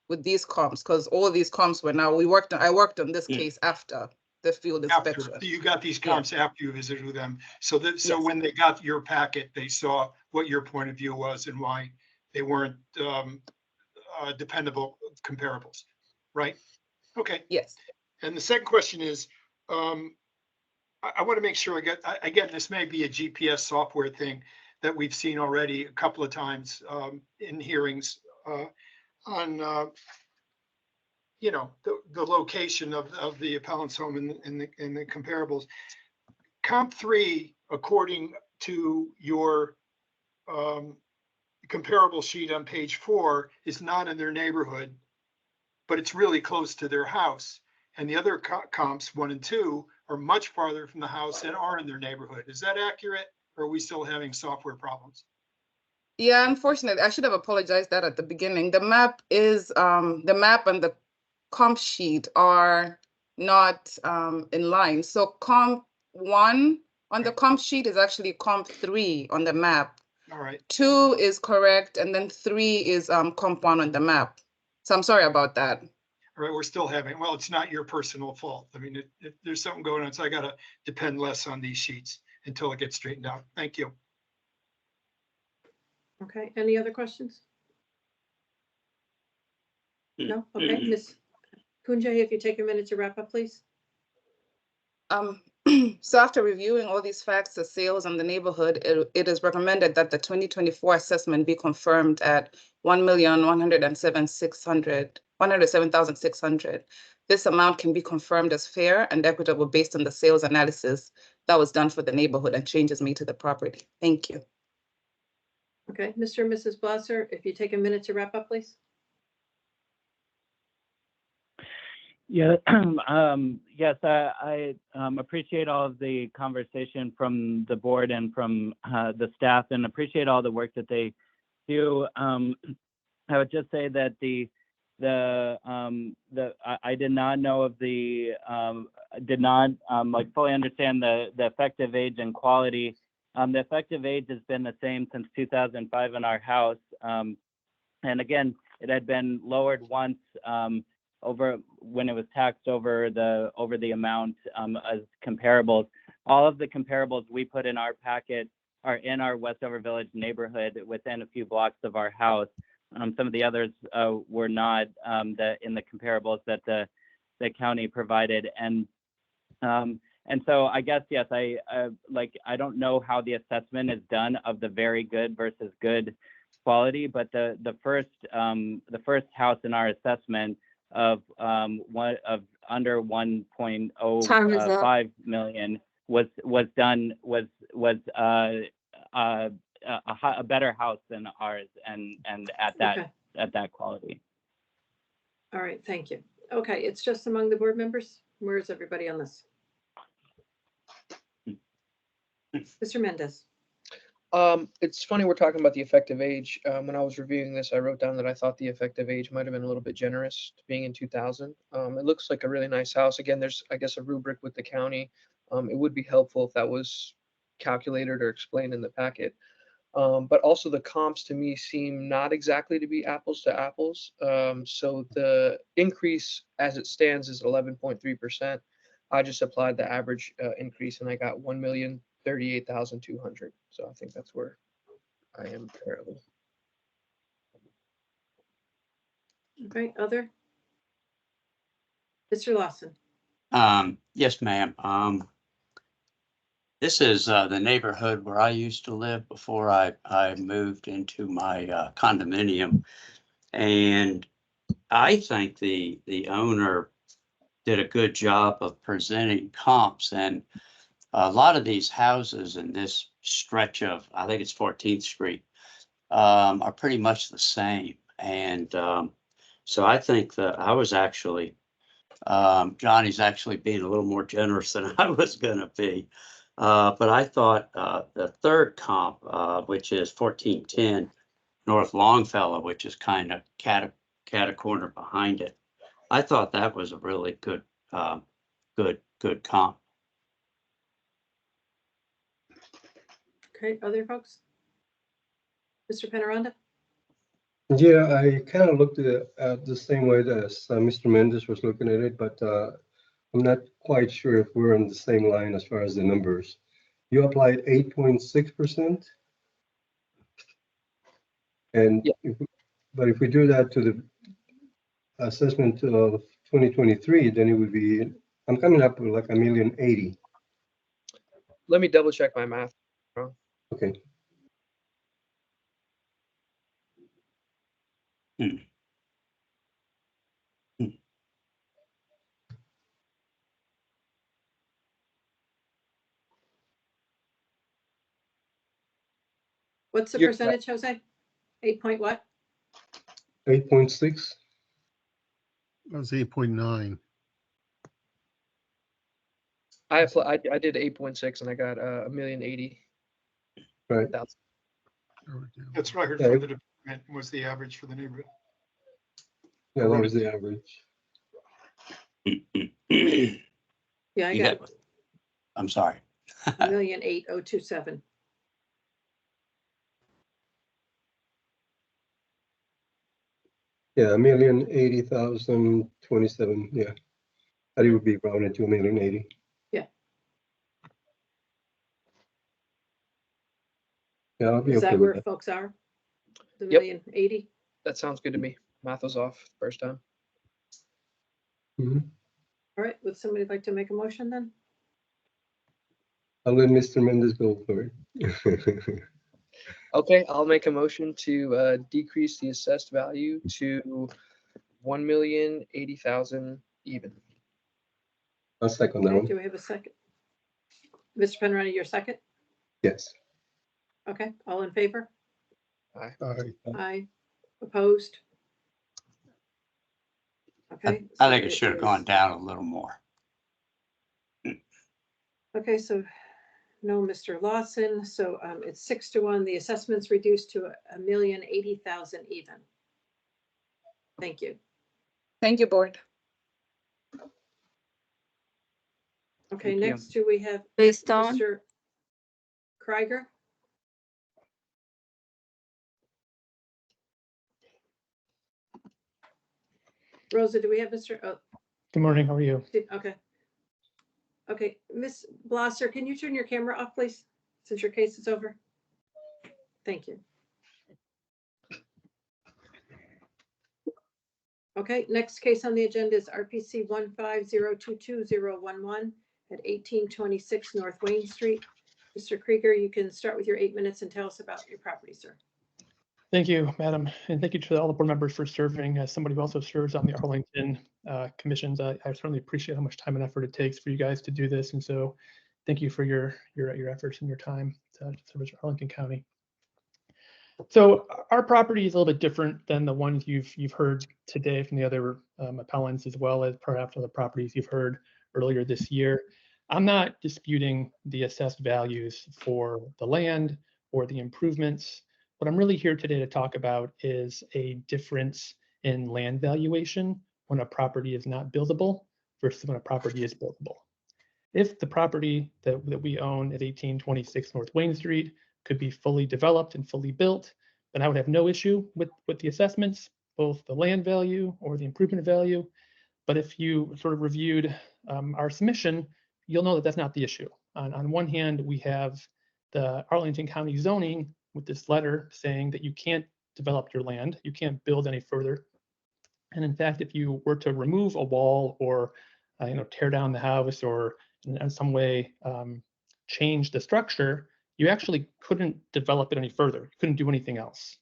with these comps, because all these comps were now, I worked on this case after the field inspection. After you got these comps after you visited with them, so Yes. when they got your packet, they saw what your point of view was and why they weren't dependable comparables, right? Okay. Yes. And the second question is, I want to make sure again, this may be a GPS software thing that we've seen already a couple of times in hearings on the location of the appellant's home in the comparables. Comp 3, according to your comparable sheet on page 4, is not in their neighborhood, but it's really close to their house. And the other comps 1 and 2 are much farther from the house and are in their neighborhood. Is that accurate? Or are we still having software problems? Yeah, unfortunately, I should have apologized that at the beginning. The map and the comp sheet are not in line. So comp 1 on the comp sheet is actually comp 3 on the map. All right. 2 is correct, and then 3 is comp 1 on the map. So I'm sorry about that. All right, we're still having, well, it's not your personal fault. I mean, there's something going on, so I got to depend less on these sheets until it gets straightened out. Thank you. Okay, any other questions? No? Okay, Ms. Kunje, if you take a minute to wrap up, please. So after reviewing all these facts, the sales and the neighborhood, it is recommended that the 2024 assessment be confirmed at 107,600. This amount can be confirmed as fair and equitable based on the sales analysis that was done for the neighborhood and changes made to the property. Thank you. Okay, Mr. and Mrs. Blosser, if you take a minute to wrap up, please. Yeah, yes, I appreciate all of the conversation from the board and from the staff, and appreciate all the work that they do. I would just say that I did not know of did not fully understand the effective age and quality. The effective age has been the same since 2005 in our house, and again, it had been lowered once over when it was taxed over the amount as comparables. All of the comparables we put in our packet are in our Westover Village neighborhood within a few blocks of our house. Some of the others were not in the comparables that the county provided. And And so I guess, yes, I don't know how the assessment is done of the very good versus good quality, but the first house in our assessment of under 1.05 million was a better house than ours, and at that quality. All right, thank you. Okay, it's just among the board members. Where's everybody on this? Mr. Mendez. It's funny we're talking about the effective age. When I was reviewing this, I wrote down that I thought the effective age might have been a little bit generous, being in 2000. It looks like a really nice house. Again, there's, I guess, a rubric with the county. It would be helpful if that was calculated or explained in the packet. But also the comps to me seem not exactly to be apples to apples. So the increase as it stands is 11.3%. I just applied the average increase and I got 1,038,200. So I think that's where I am comparable. Okay, other? Mr. Lawson. Yes, ma'am. This is the neighborhood where I used to live before I moved into my condominium. And I think the owner did a good job of presenting comps, and a lot of these houses in this stretch of, I think it's 14th Street, are pretty much the same. And so I think that I was actually, Johnny's actually being a little more generous than I was going to be. But I thought the third comp, which is 1410 North Longfellow, which is kind of cat a corner behind it, I thought that was a really good comp. Okay, other folks? Mr. Penaranda? Yeah, I kind of looked at it the same way as Mr. Mendez was looking at it, but I'm not quite sure if we're on the same line as far as the numbers. You applied 8.6%. And yeah. But if we do that to the assessment of 2023, then it would be, I'm coming up with like 1,080,000. Let me double check my math. Okay. What's the You're percentage, Jose? 8 point what? 8.6. That was 8.9. I did 8.6 and I got 1,080,000. Right. That's what I heard Yeah, from the department was the average for the neighborhood. Yeah, that was the average. Yeah, I You got got, I'm sorry. 1,008,027. Yeah, 1,080,027. Yeah, that it would be rounded to 1,080,000. Yeah. Yeah, I'll be Is okay that with where that. folks are? The Yep. 1,080,000? That sounds good to me. Math was off first time. Mhm. All right, would somebody like to make a motion then? I'll let Mr. Mendez go for it. Okay, I'll make a motion to decrease the assessed value to 1,080,000 even. I'll second that Okay, one. do we have a second? Mr. Penrose, your second? Yes. Okay, all in favor? Aye. Aye. Opposed? Okay. I so think it should have gone down a little more. Okay, so no, Mr. Lawson, so it's 6-1. The assessment's reduced to 1,080,000 even. Thank you. Thank you, board. Okay, Thank you. next do we have Based on, Mr. Krieger? Rosa, do we have Mr. Oh, Good morning, how are you? okay. Okay, Miss Blosser, can you turn your camera off, please, since your case is over? Thank you. Okay, next case on the agenda is RPC 15022-011, at 1826 North Wayne Street. Mr. Krieger, you can start with your 8 minutes and tell us about your property, sir. Thank you, Madam, and thank you to all the board members for serving. As somebody who also serves on the Arlington commissions, I certainly appreciate how much time and effort it takes for you guys to do this, and so thank you for your efforts and your time to service Arlington County. So our property is a little bit different than the ones you've heard today from the other appellants, as well as perhaps other properties you've heard earlier this year. I'm not disputing the assessed values for the land or the improvements. What I'm really here today to talk about is a difference in land valuation when a property is not buildable versus when a property is buildable. If the property that we own at 1826 North Wayne Street could be fully developed and fully built, then I would have no issue with the assessments, both the land value or the improvement value. But if you sort of reviewed our submission, you'll know that that's not the issue. On one hand, we have the Arlington County zoning with this letter saying that you can't develop your land, you can't build any further. And in fact, if you were to remove a wall or tear down the house or in some way change the structure, you actually couldn't develop it any further. You couldn't do anything else.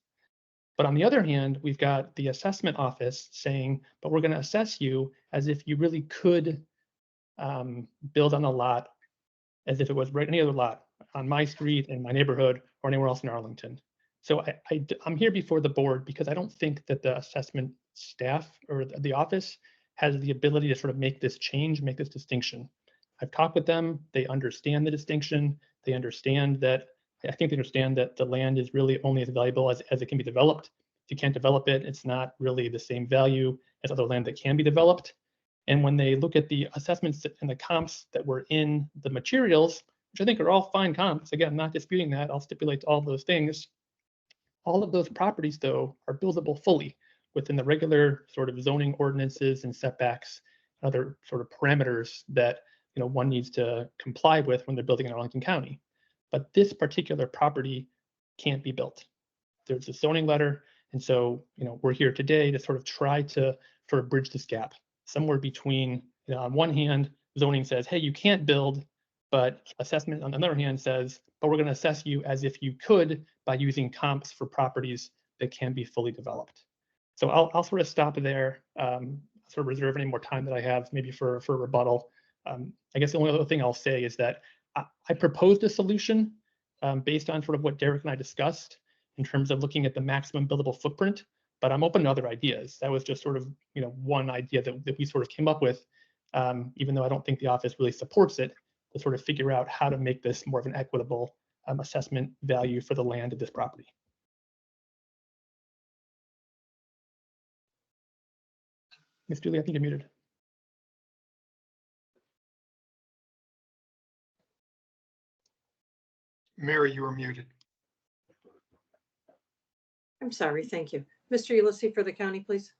But on the other hand, we've got the assessment office saying, but we're going to assess you as if you really could build on a lot as if it was right any other lot on my street, in my neighborhood, or anywhere else in Arlington. So I'm here before the board because I don't think that the assessment staff or the office has the ability to sort of make this change, make this distinction. I've talked with them. They understand the distinction. They understand that, I think they understand that the land is really only as valuable as it can be developed. If you can't develop it, it's not really the same value as other land that can be developed. And when they look at the assessments and the comps that were in the materials, which I think are all fine comps, again, I'm not disputing that, I'll stipulate all those things. All of those properties, though, are buildable fully within the regular sort of zoning ordinances and setbacks, other sort of parameters that one needs to comply with when they're building in Arlington County. But this particular property can't be built. There's a zoning letter, and so we're here today to sort of try to sort of bridge this gap. Somewhere between, on one hand, zoning says, hey, you can't build, but assessment on the other hand says, but we're going to assess you as if you could by using comps for properties that can be fully developed. So I'll sort of stop there, sort of reserve any more time that I have maybe for rebuttal. I guess the only other thing I'll say is that I proposed a solution based on sort of what Derek and I discussed in terms of looking at the maximum buildable footprint, but I'm open to other ideas. That was just sort of one idea that we sort of came up with, even though I don't think the office really supports it, to sort of figure out how to make this more of an equitable assessment value for the land of this property. Ms. Dooley, I think you're muted. Mary, you were muted. I'm sorry, thank you. Mr. Ulysses for the county, please.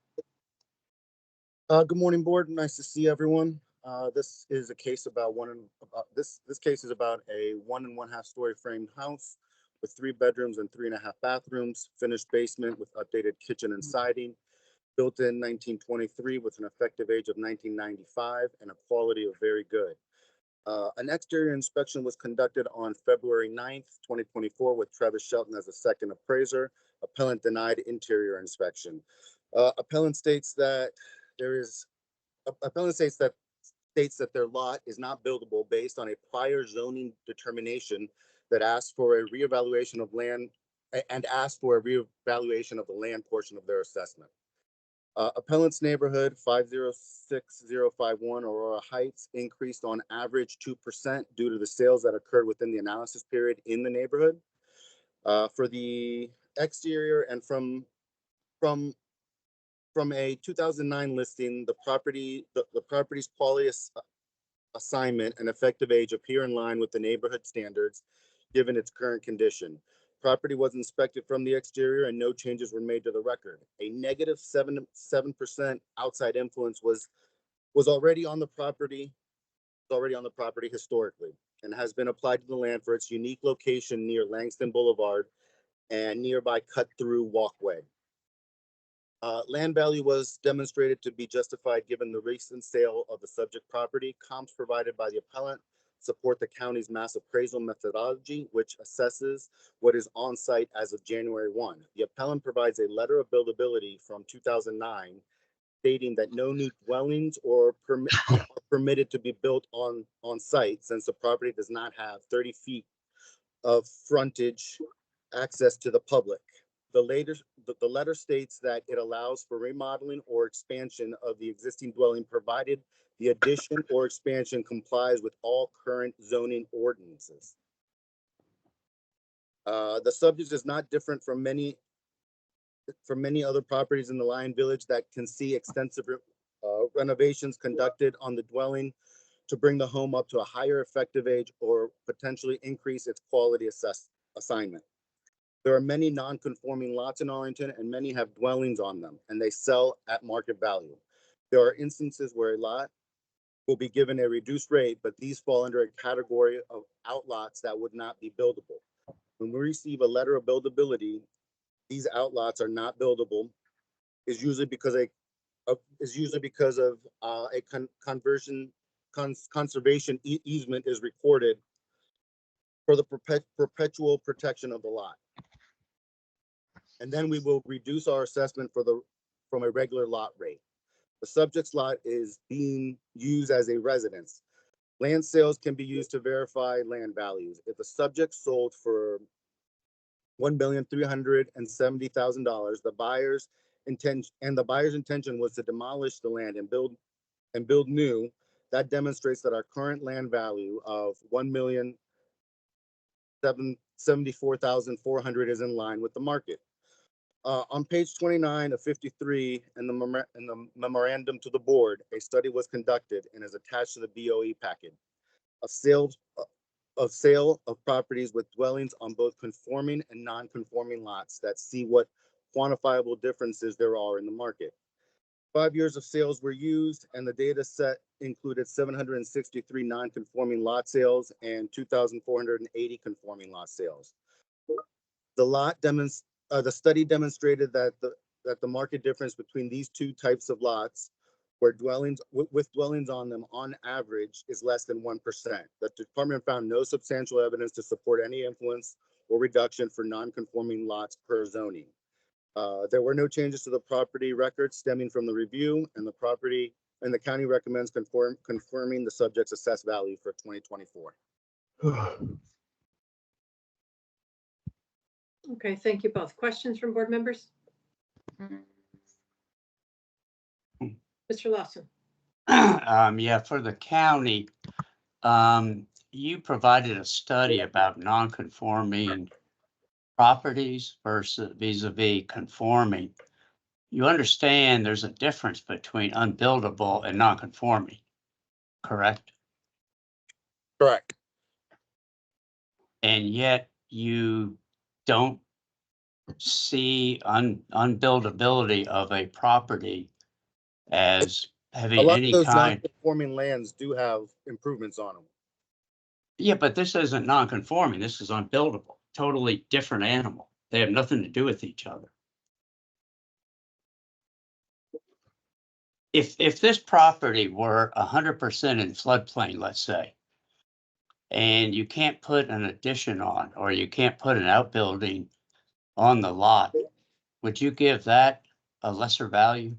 Good morning, board. Nice to see everyone. This is a case about this case is about a 1 1/2 story framed house with 3 bedrooms and 3 1/2 bathrooms, finished basement with updated kitchen and siding, built in 1923 with an effective age of 1995 and a quality of very good. An exterior inspection was conducted on February 9th, 2024 with Travis Shelton as a second appraiser. Appellant denied interior inspection. Appellant states that their lot is not buildable based on a prior zoning determination that asked for a reevaluation of land and asked for a reevaluation of the land portion of their assessment. Appellant's neighborhood 506051 Aurora Heights increased on average 2% due to the sales that occurred within the analysis period in the neighborhood. For the exterior and from a 2009 listing, the property's quality assignment and effective age appear in line with the neighborhood standards given its current condition. Property was inspected from the exterior and no changes were made to the record. A negative 7% outside influence was already on the property historically and has been applied to the land for its unique location near Langston Boulevard and nearby cut-through walkway. Land value was demonstrated to be justified given the recent sale of the subject property. Comps provided by the appellant support the county's mass appraisal methodology, which assesses what is on site as of January 1. The appellant provides a letter of buildability from 2009 stating that no new dwellings are permitted to be built on site since the property does not have 30 feet of frontage access to the public. The letter states that it allows for remodeling or expansion of the existing dwelling provided the addition or expansion complies with all current zoning ordinances. The subject is not different from many other properties in the Lion Village that can see extensive renovations conducted on the dwelling to bring the home up to a higher effective age or potentially increase its quality assignment. There are many non-conforming lots in Arlington and many have dwellings on them and they sell at market value. There are instances where a lot will be given a reduced rate, but these fall under a category of outlots that would not be buildable. When we receive a letter of buildability, these outlots are not buildable is usually because of a conservation easement is recorded for the perpetual protection of the lot. And then we will reduce our assessment from a regular lot rate. The subject's lot is being used as a residence. Land sales can be used to verify land values. If the subject sold for $1,370,000, the buyer's intention was to demolish the land and build new, that demonstrates that our current land value of $1,774,400 is in line with the market. On page 29 of 53 in the memorandum to the board, a study was conducted and is attached to the BOE packet of sale of properties with dwellings on both conforming and non-conforming lots that see what quantifiable differences there are in the market. 5 years of sales were used and the data set included 763 non-conforming lot sales and 2,480 conforming lot sales. The study demonstrated that the market difference between these two types of lots where dwellings with dwellings on them on average is less than 1%. The department found no substantial evidence to support any influence or reduction for non-conforming lots per zoning. There were no changes to the property records stemming from the review, and the county recommends confirming the subject's assessed value for 2024. Okay, thank you both. Questions from board members? Mr. Lawson. Yeah, for the county, you provided a study about non-conforming properties versus vis-a-vis conforming. You understand there's a difference between unbuildable and non-conforming, correct? Correct. And yet you don't see unbuildability of a property as having A lot any of those kind. non-conforming lands do have improvements on them. Yeah, but this isn't non-conforming. This is unbuildable. Totally different animal. They have nothing to do with each other. If this property were 100% in floodplain, let's say, and you can't put an addition on, or you can't put an outbuilding on the lot, would you give that a lesser value?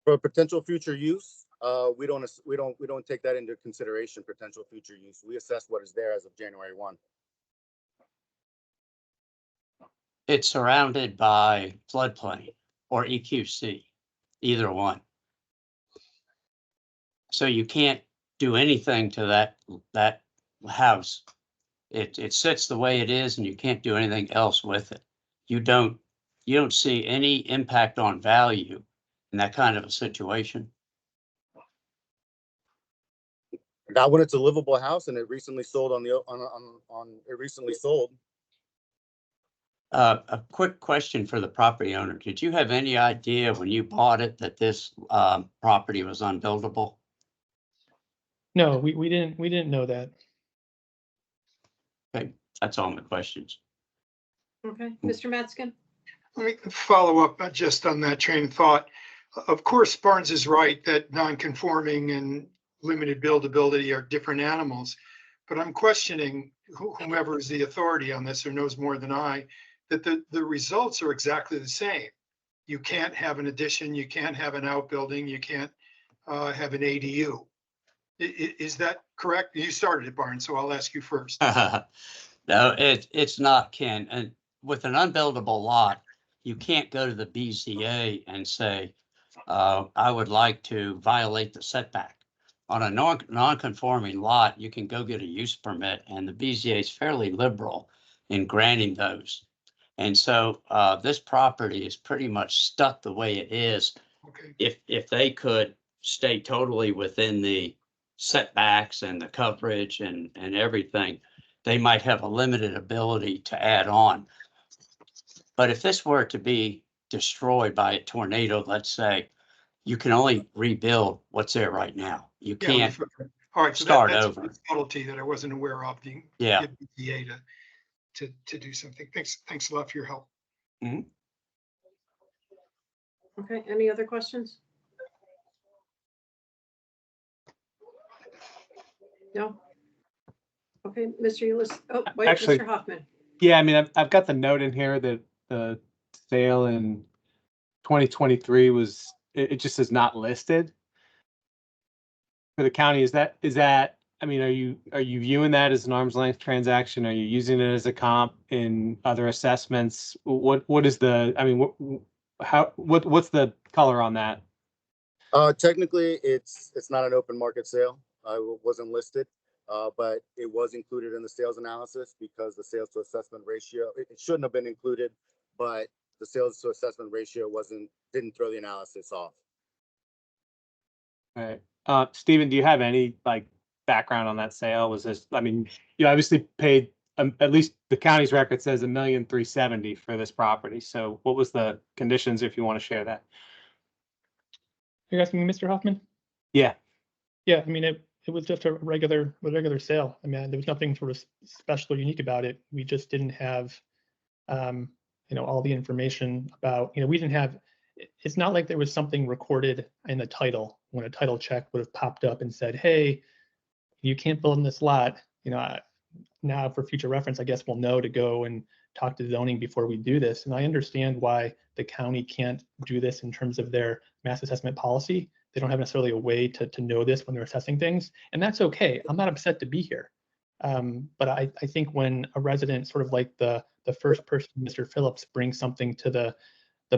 For potential future use, we don't take that into consideration. Potential future use, we assess what is there as of January 1. It's surrounded by floodplain or EQC, either one. So you can't do anything to that house. It sits the way it is, and you can't do anything else with it. You don't see any impact on value in that kind of a situation. Not when it's a livable house and it recently sold it recently sold. A quick question for the property owner. Did you have any idea when you bought it that this property was unbuildable? No, we didn't know that. Okay, that's all my questions. Okay, Mr. Matskin? Let me follow up just on that train of thought. Of course, Barnes is right that non-conforming and limited buildability are different animals, but I'm questioning whomever is the authority on this or knows more than I, that the results are exactly the same. You can't have an addition, you can't have an outbuilding, you can't have an ADU. Is that correct? You started it, Barnes, so I'll ask you first. No, it's not, Ken. And with an unbuildable lot, you can't go to the BZA and say, I would like to violate the setback. On a non-conforming lot, you can go get a use permit, and the BZA is fairly liberal in granting those. And so this property is pretty much stuck the way it is. Okay. If they could stay totally within the setbacks and the coverage and everything, they might have a limited ability to add on. But if this were to be destroyed by a tornado, let's say, you can only rebuild what's there right now. You Yeah, can't all right, so start that's over. a subtlety that I wasn't aware of. Yeah. Get BZA to do something. Thanks a lot for your help. Mm-hmm. Okay, any other questions? No? Okay, Mr. Ulyss, oh, wait, Actually, Mr. Hoffman. Yeah, I mean, I've got the note in here that the sale in 2023 was, it just is not listed for the county. Is that, I mean, are you viewing that as an arm's length transaction? Are you using it as a comp in other assessments? What is the, I mean, what's the color on that? Technically, it's not an open market sale. It wasn't listed, but it was included in the sales analysis because the sales to assessment ratio, it shouldn't have been included, but the sales to assessment ratio didn't throw the analysis off. All right. Stephen, do you have any like background on that sale? Was this, I mean, you obviously paid, at least the county's record says $1,370,000 for this property. So what was the conditions, if you want to share that? You're asking me, Mr. Hoffman? Yeah. Yeah, I mean, it was just a regular sale. I mean, there was nothing sort of special or unique about it. We just didn't have, all the information about, we didn't have, it's not like there was something recorded in the title when a title check would have popped up and said, hey, you can't build in this lot. Now for future reference, I guess we'll know to go and talk to zoning before we do this. And I understand why the county can't do this in terms of their mass assessment policy. They don't have necessarily a way to know this when they're assessing things. And that's okay. I'm not upset to be here. But I think when a resident, sort of like the first person, Mr. Phillips, brings something to the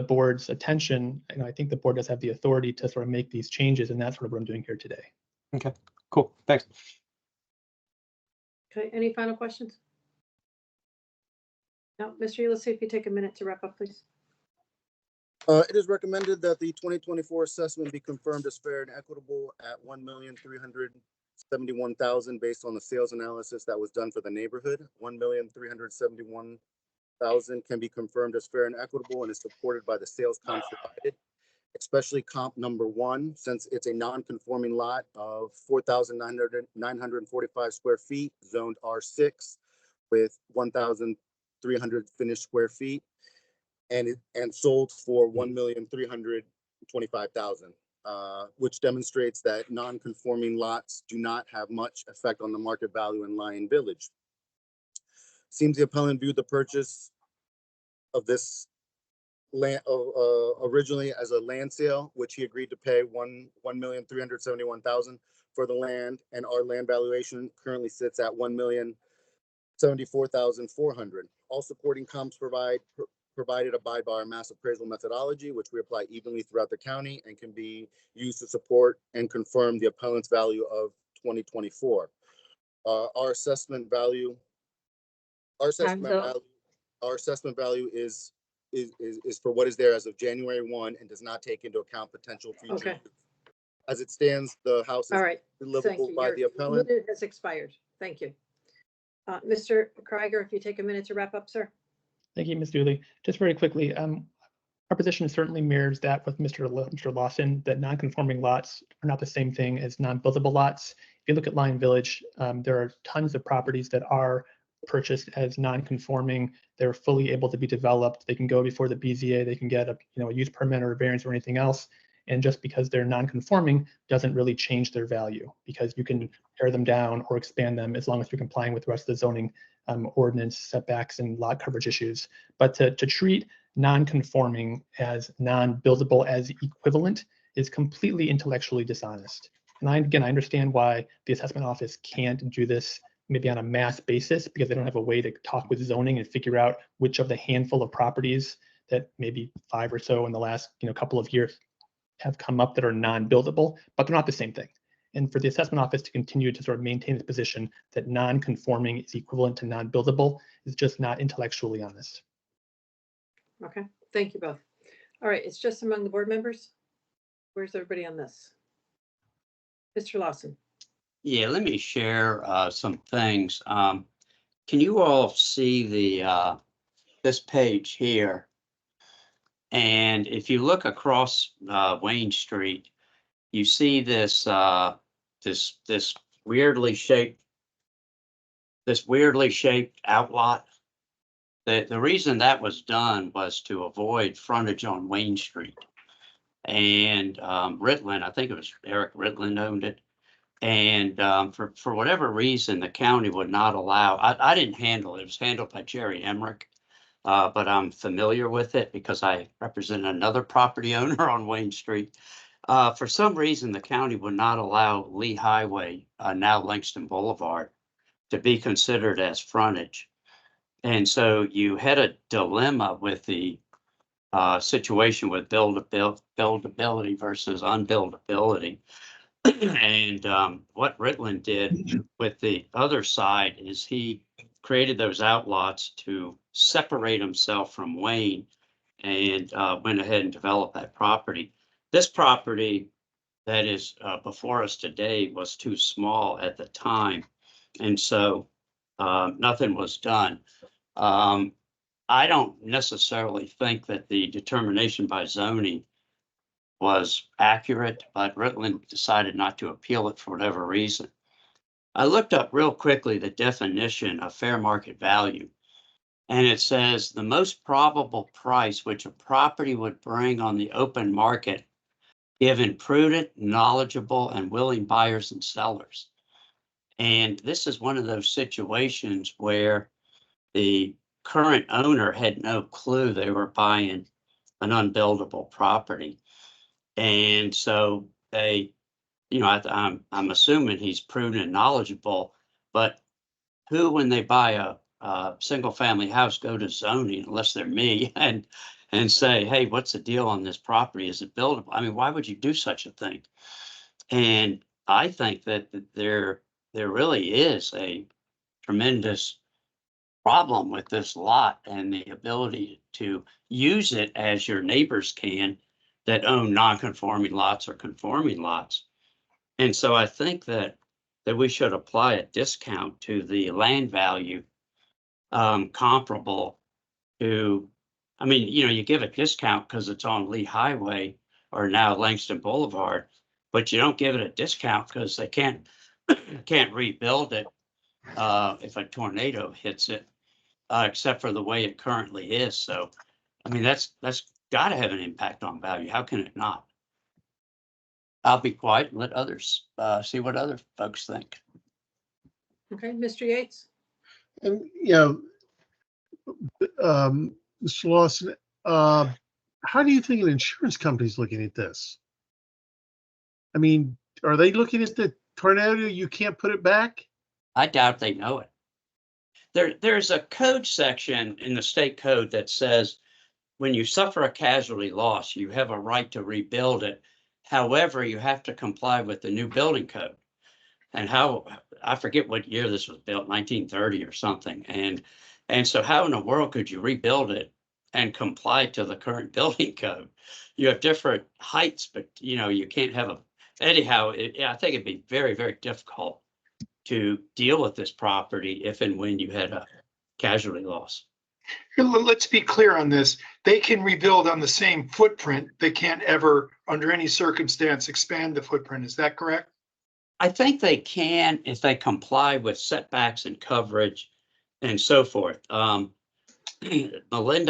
board's attention, I think the board does have the authority to sort of make these changes. And that's sort of what I'm doing here today. Okay, cool. Thanks. Okay, any final questions? No, Mr. Ulyss, if you take a minute to wrap up, please. It is recommended that the 2024 assessment be confirmed as fair and equitable at $1,371,000 based on the sales analysis that was done for the neighborhood. $1,371,000 can be confirmed as fair and equitable and is supported by the sales comps provided, especially comp number 1, since it's a non-conforming lot of 4,945 square feet, zoned R6 with 1,300 finished square feet, and sold for $1,325,000, which demonstrates that non-conforming lots do not have much effect on the market value in Lyon Village. Seems the appellant viewed the purchase of this land originally as a land sale, which he agreed to pay $1,371,000 for the land, and our land valuation currently sits at $1,074,400. All supporting comps provided abide by our mass appraisal methodology, which we apply evenly throughout the county and can be used to support and confirm the appellant's value of 2024. Our assessment value is for what is there as of January 1 and does not take into account potential future. Okay. As it stands, the house is All right. livable by the appellant. It has expired. Thank you. Mr. Krieger, if you take a minute to wrap up, sir. Thank you, Ms. Dooley. Just very quickly, our position certainly mirrors that with Mr. Lawson, that non-conforming lots are not the same thing as non-buildable lots. If you look at Lyon Village, there are tons of properties that are purchased as non-conforming. They're fully able to be developed. They can go before the BZA. They can get a use permit or a variance or anything else. And just because they're non-conforming doesn't really change their value, because you can tear them down or expand them as long as you're complying with the rest of the zoning ordinance setbacks and lot coverage issues. But to treat non-conforming as non-buildable as equivalent is completely intellectually dishonest. And again, I understand why the assessment office can't do this maybe on a mass basis, because they don't have a way to talk with zoning and figure out which of the handful of properties that maybe 5 or so in the last couple of years have come up that are non-buildable, but they're not the same thing. And for the assessment office to continue to sort of maintain the position that non-conforming is equivalent to non-buildable is just not intellectually honest. Okay, thank you both. All right, it's just among the board members. Where's everybody on this? Mr. Lawson. Yeah, let me share some things. Can you all see the this page here? And if you look across Wayne Street, you see this this weirdly shaped outlot. The reason that was done was to avoid frontage on Wayne Street. And Ritland, I think it was Eric Ritland owned it. And for whatever reason, the county would not allow, I didn't handle it. It was handled by Jerry Emmerich, but I'm familiar with it because I represent another property owner on Wayne Street. For some reason, the county would not allow Lee Highway, now Langston Boulevard, to be considered as frontage. And so you had a dilemma with the situation with buildability versus unbuildability. And what Ritland did with the other side is he created those outlots to separate himself from Wayne, and went ahead and developed that property. This property that is before us today was too small at the time, and so nothing was done. I don't necessarily think that the determination by zoning was accurate, but Ritland decided not to appeal it for whatever reason. I looked up real quickly the definition of fair market value, and it says the most probable price which a property would bring on the open market given prudent, knowledgeable, and willing buyers and sellers. And this is one of those situations where the current owner had no clue they were buying an unbuildable property. And so they, I'm assuming he's prudent and knowledgeable, but who, when they buy a single family house, go to zoning, unless they're me, and say, hey, what's the deal on this property? Is it buildable? I mean, why would you do such a thing? And I think that there really is a tremendous problem with this lot and the ability to use it as your neighbors can that own non-conforming lots or conforming lots. And so I think that we should apply a discount to the land value comparable to, I mean, you give a discount because it's on Lee Highway or now Langston Boulevard, but you don't give it a discount because they can't rebuild it if a tornado hits it, except for the way it currently is. So, I mean, that's got to have an impact on value. How can it not? I'll be quiet and let others see what other folks think. Okay, Mr. Yates. And, Mr. Lawson, how do you think an insurance company's looking at this? I mean, are they looking at the tornado? You can't put it back? I doubt they know it. There's a code section in the state code that says when you suffer a casualty loss, you have a right to rebuild it. However, you have to comply with the new building code. And I forget what year this was built, 1930 or something. And so how in the world could you rebuild it and comply to the current building code? You have different heights, but you can't have anyhow, I think it'd be very, very difficult to deal with this property if and when you had a casualty loss. Let's be clear on this. They can rebuild on the same footprint. They can't ever, under any circumstance, expand the footprint. Is that correct? I think they can if they comply with setbacks and coverage and so forth. Melinda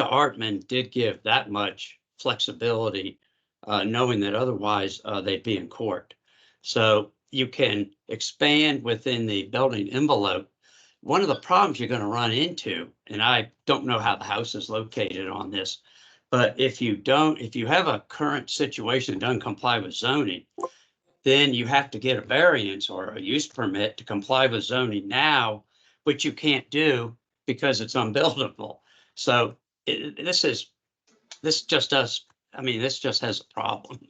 Artman did give that much flexibility, knowing that otherwise they'd be in court. So you can expand within the building envelope. One of the problems you're going to run into, and I don't know how the house is located on this, but if you have a current situation that doesn't comply with zoning, then you have to get a variance or a use permit to comply with zoning now, which you can't do because it's unbuildable. So this just has a problem.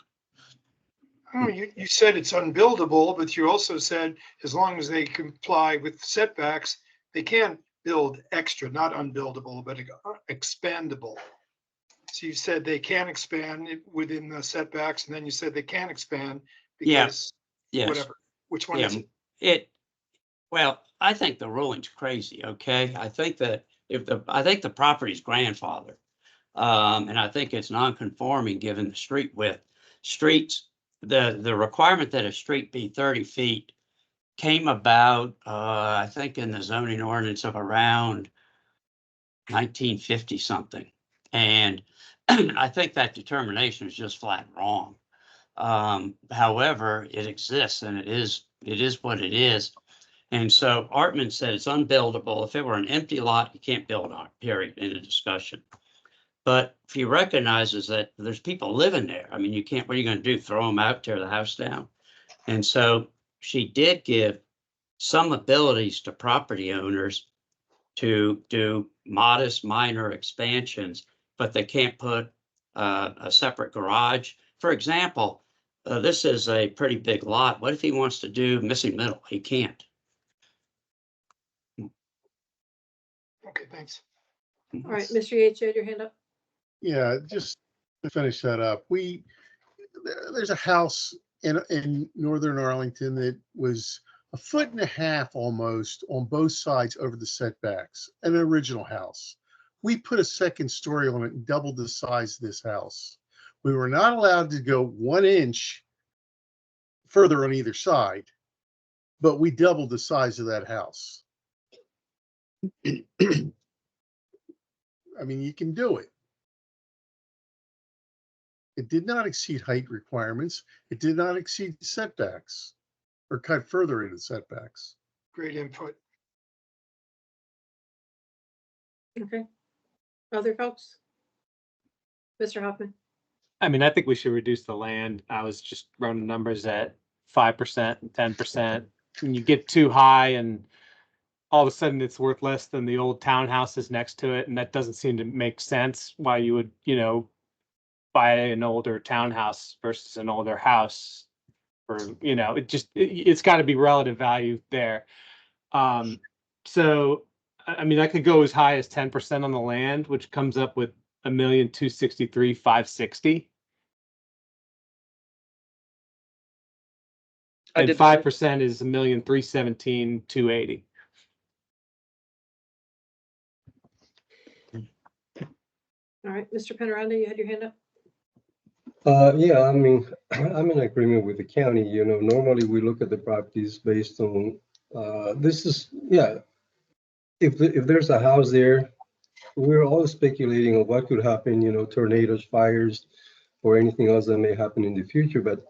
Oh, you said it's unbuildable, but you also said as long as they comply with setbacks, they can build extra, not unbuildable, but expandable. So you said they can expand within the setbacks, and then you said they can expand because Yes. whatever. Which one is it? Well, I think the ruling's crazy. Okay, I think that I think the property's grandfathered, and I think it's non-conforming given the street width. Streets, the requirement that a street be 30 feet came about, I think, in the zoning ordinance of around 1950 something, and I think that determination is just flat wrong. However, it exists, and it is what it is. And so Artman said it's unbuildable. If it were an empty lot, you can't build on it, period, in a discussion. But if he recognizes that there's people living there, I mean, you can't, what are you going to do? Throw them out, tear the house down? And so she did give some abilities to property owners to do modest, minor expansions, but they can't put a separate garage. For example, this is a pretty big lot. What if he wants to do missing middle? He can't. Okay, thanks. All right, Mr. Yates, you had your hand up? Yeah, just to finish that up, there's a house in northern Arlington that was 1.5 feet almost on both sides over the setbacks, an original house. We put a second story on it and doubled the size of this house. We were not allowed to go 1 inch further on either side, but we doubled the size of that house. I mean, you can do it. It did not exceed height requirements. It did not exceed setbacks or cut further into setbacks. Great input. Okay. Other folks? Mr. Hoffman? I mean, I think we should reduce the land. I was just running numbers at 5% and 10%. When you get too high and all of a sudden it's worth less than the old townhouses next to it, and that doesn't seem to make sense why you would, buy an older townhouse versus an older house. Or, it's got to be relative value there. So, I mean, I could go as high as 10% on the land, which comes up with $1,263,560. And 5% is $1,317,280. All right, Mr. Penaranda, you had your hand up? Yeah, I mean, I'm in agreement with the county. Normally we look at the properties based on, if there's a house there, we're always speculating on what could happen, tornadoes, fires, or anything else that may happen in the future. But,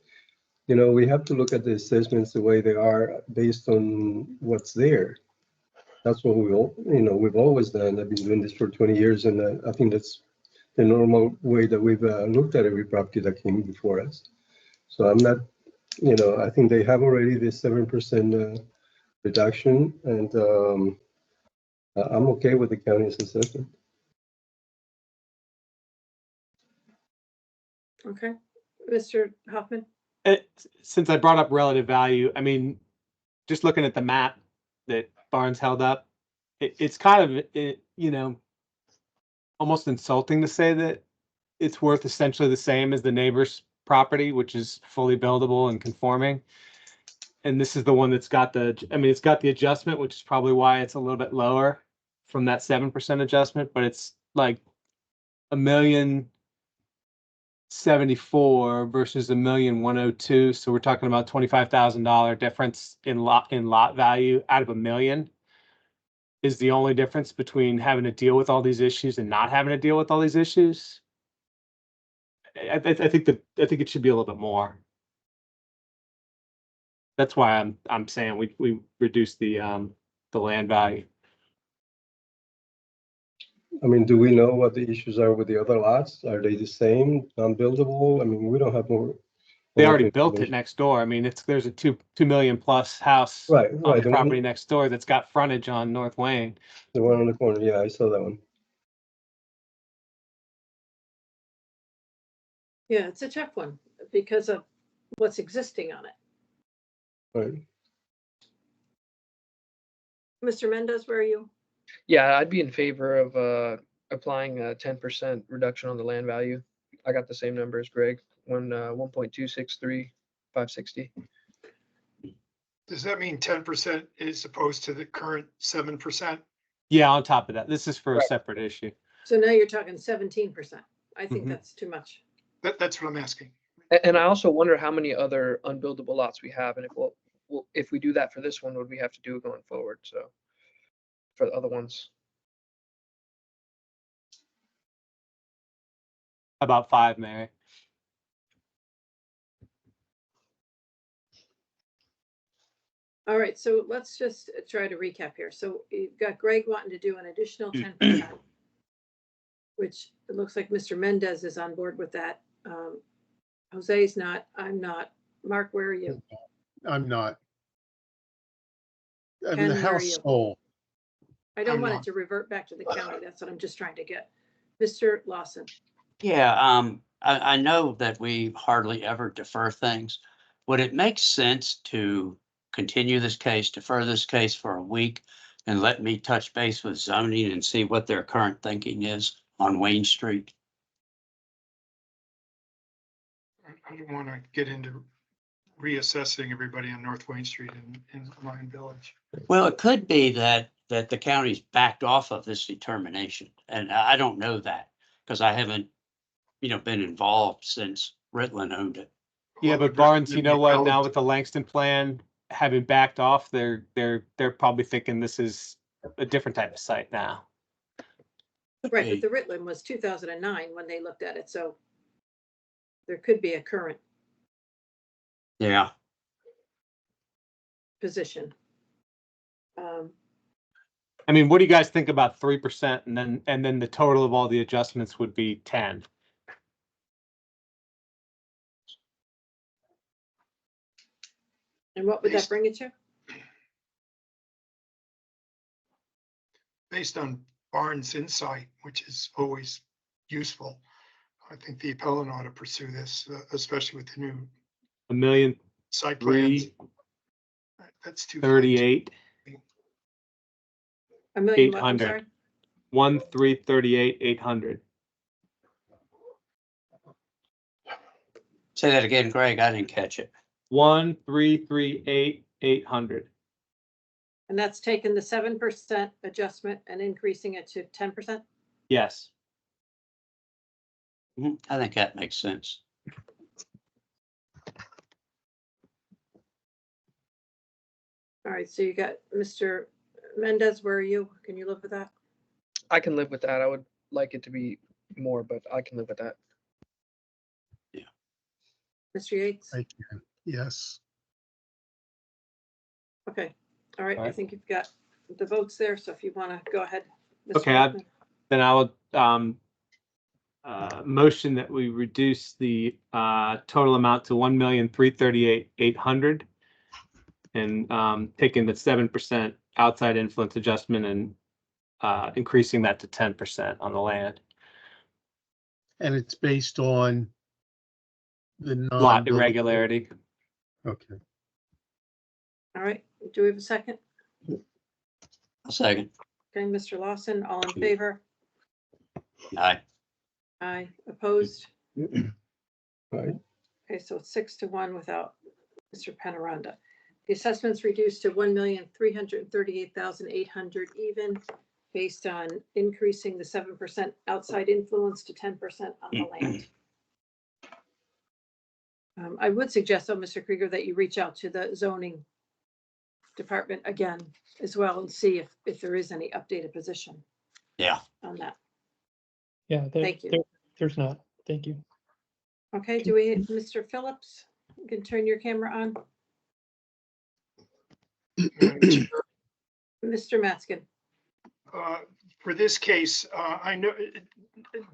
we have to look at the assessments the way they are based on what's there. That's what we've always done. I've been doing this for 20 years, and I think that's the normal way that we've looked at every property that came before us. So I'm not, I think they have already this 7% reduction, and I'm okay with the county's assessment. Okay, Mr. Hoffman? Since I brought up relative value, I mean, just looking at the map that Barnes held up, it's kind of, almost insulting to say that it's worth essentially the same as the neighbor's property, which is fully buildable and conforming. And this is the one that's got it's got the adjustment, which is probably why it's a little bit lower from that 7% adjustment, but it's like $1,074,000 versus $1,102,000. So we're talking about $25,000 difference in lot value out of $1 million. is the only difference between having to deal with all these issues and not having to deal with all these issues. I think it should be a little bit more. That's why I'm saying we reduce the land value. I mean, do we know what the issues are with the other lots? Are they the same, non-buildable? I mean, we don't have more. They more already built it information. next door. I mean, there's a 2 million plus house Right, on right. the The one, property next door that's got frontage on North Wayne. the one on the corner. Yeah, I saw that one. Yeah, it's a tough one because of what's existing on it. Right. Mr. Mendez, where are you? Yeah, I'd be in favor of applying a 10% reduction on the land value. I got the same number as Greg, 1.263,560. Does that mean 10% is opposed to the current 7%? Yeah, on top of that, this is for a Right. separate issue. So now you're talking 17%. I think Mhm. that's too much. That's what I'm asking. And I also wonder how many other unbuildable lots we have, and if we do that for this one, would we have to do it going forward? So for the other ones. About 5, Mary. All right, so let's just try to recap here. So you've got Greg wanting to do an additional 10%, which it looks like Mr. Mendez is on board with that. Jose's not, I'm not. Mark, where are you? I'm not. I mean, Ken, the where are house you? sold. I don't I'm want not. it to revert back to the county. That's what I'm just trying to get. Mr. Lawson, Yeah, I know that we hardly ever defer things. Would it make sense to continue this case, defer this case for a week and let me touch base with zoning and see what their current thinking is on Wayne Street? I don't want to get into reassessing everybody on North Wayne Street in Lion Village. Well, it could be that the county's backed off of this determination, and I don't know that because I haven't, been involved since Ritland owned it. Yeah, Well, but the Barnes, rest you of know the what? Now appellate- with the Langston plan having backed off, they're probably thinking this is a different type of site now. right, but the Ritland was 2009 when they looked at it, so there could be a current Yeah. position. I mean, what do you guys think about 3% and then the total of all the adjustments would be 10? And what would that bring it to? Based on Barnes' insight, which is always useful, I think the appellant ought to pursue this, especially with the new site plans. 1,003,38. That's too. flexible. A million what? I'm 800. sorry? 1,338,800. Say that again, Greg. I didn't catch it. 1,338,800. And that's taken the 7% adjustment and increasing it to 10%? Yes. I think that makes sense. All right, so you got Mr. Mendez, where are you? Can you live with that? I can live with that. I would like it to be more, but I can live with that. Mr. Yates? I can, yes. Okay, all right, All I right. think you've got the votes there, so if you want to go ahead. Mr. Okay, Hoffman. then I would motion that we reduce the total amount to 1,338,800 and taking the 7% outside influence adjustment and increasing that to 10% on the land. And it's based on the Lot non. irregularity. Okay. All right, do we have a second? A second. Okay, Mr. Lawson, all in favor? Aye. Aye, opposed? Right. Okay, so it's 6-1 without Mr. Penaranda. The assessment's reduced to 1,338,800 even, based on increasing the 7% outside influence to 10% on the land. I would suggest, though, Mr. Krieger, that you reach out to the zoning department again as well and see if there is any updated position Yeah. on that. Yeah, Thank you. there's not. Thank you. Okay, do we, Mr. Phillips, you can turn your camera on. Mr. Matskin. For this case, I know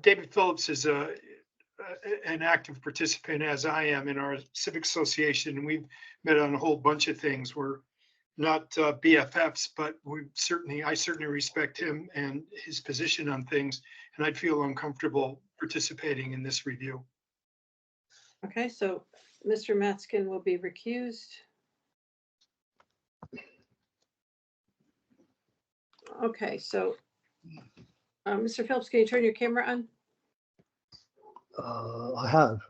David Phillips is an active participant, as I am, in our civic association. We've met on a whole bunch of things. We're not BFFs, but I certainly respect him and his position on things, and I'd feel uncomfortable participating in this review. Okay, so Mr. Matskin will be recused. Okay, so Mr. Phillips, can you turn your camera on? I have.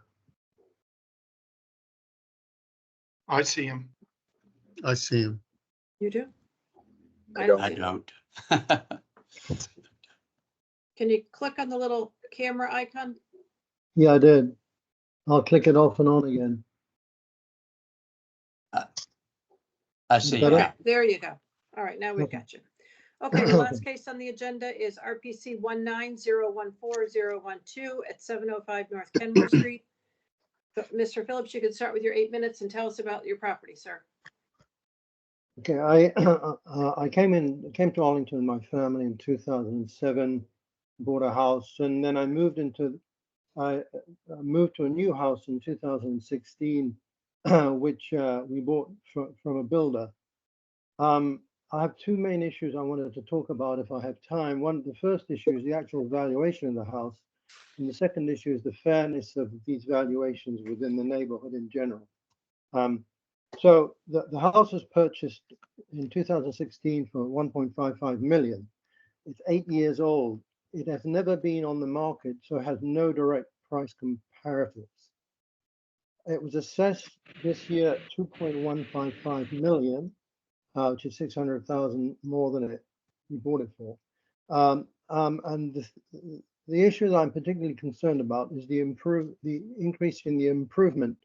I see him. I see him. You do? I see him. don't. Can you click on the little camera icon? Yeah, I did. I'll click it off and on again. I see. Better? Yeah. There you go. All right, now we've Okay. got you. Okay, the last case on the agenda is RPC 19014-012 at 705 North Kenmore Street. So, Mr. Phillips, you can start with your 8 minutes and tell us about your property, sir. Okay, I came to Arlington with my family in 2007, bought a house, and then I moved to a new house in 2016, which we bought from a builder. I have two main issues I wanted to talk about if I have time. The first issue is the actual valuation of the house, and the second issue is the fairness of these valuations within the neighborhood in general. So the house was purchased in 2016 for 1.55 million. It's 8 years old. It has never been on the market, so it has no direct price comparatives. It was assessed this year at 2.155 million, which is 600,000 more than we bought it for. And the issue that I'm particularly concerned about is the increase in the improvement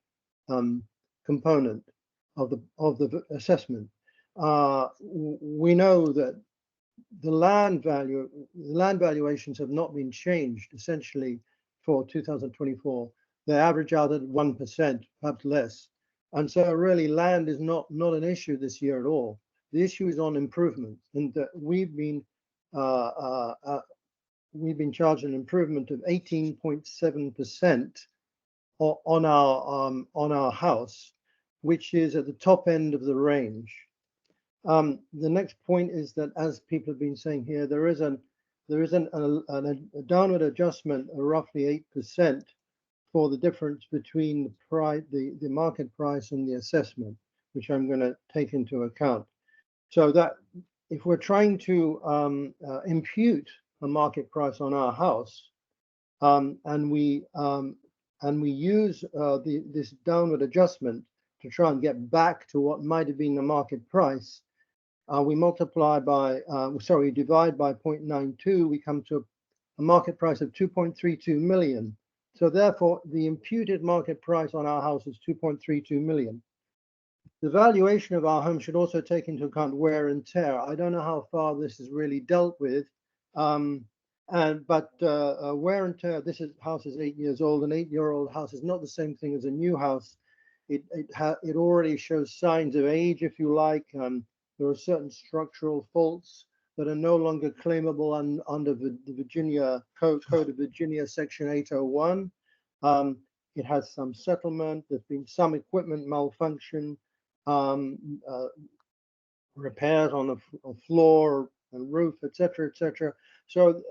component of the assessment. We know that the land valuations have not been changed essentially for 2024. They average out at 1%, perhaps less. And so really land is not an issue this year at all. The issue is on improvements, and we've been charged an improvement of 18.7% on our house, which is at the top end of the range. The next point is that, as people have been saying here, there is a downward adjustment of roughly 8% for the difference between the market price and the assessment, which I'm going to take into account. So that if we're trying to impute a market price on our house, and we use this downward adjustment to try and get back to what might have been the market price, we divide by 0.92, we come to a market price of 2.32 million. So therefore, the imputed market price on our house is 2.32 million. The valuation of our home should also take into account wear and tear. I don't know how far this is really dealt with, but wear and tear. House is 8 years old. An 8-year-old house is not the same thing as a new house. It already shows signs of age, if you like. There are certain structural faults that are no longer claimable under the Virginia Code of Virginia, Section 801. It has some settlement. There's been some equipment malfunction, repairs on the floor and roof, etc., etc. So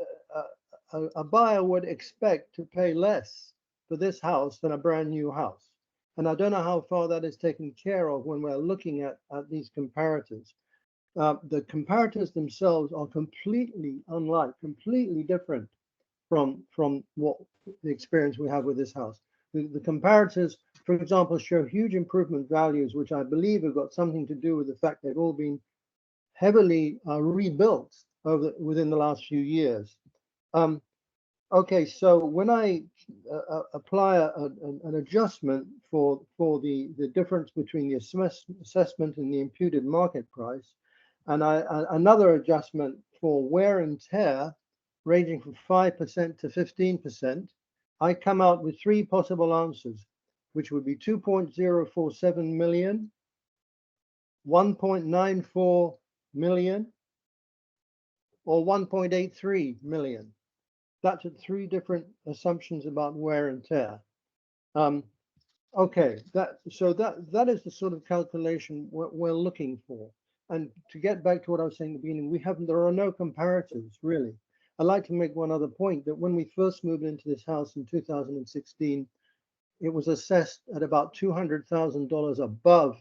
a buyer would expect to pay less for this house than a brand new house. And I don't know how far that is taken care of when we're looking at these comparators. The comparators themselves are completely unlike, completely different from what the experience we have with this house. The comparators, for example, show huge improvement values, which I believe have got something to do with the fact they've all been heavily rebuilt within the last few years. Okay, so when I apply an adjustment for the difference between the assessment and the imputed market price, and another adjustment for wear and tear ranging from 5% to 15%, I come out with three possible answers, which would be 2.047 million, 1.94 million, or 1.83 million. That's at three different assumptions about wear and tear. Okay, that is the sort of calculation we're looking for. And to get back to what I was saying at the beginning, there are no comparators really. I'd like to make one other point that when we first moved into this house in 2016, it was assessed at about $200,000 above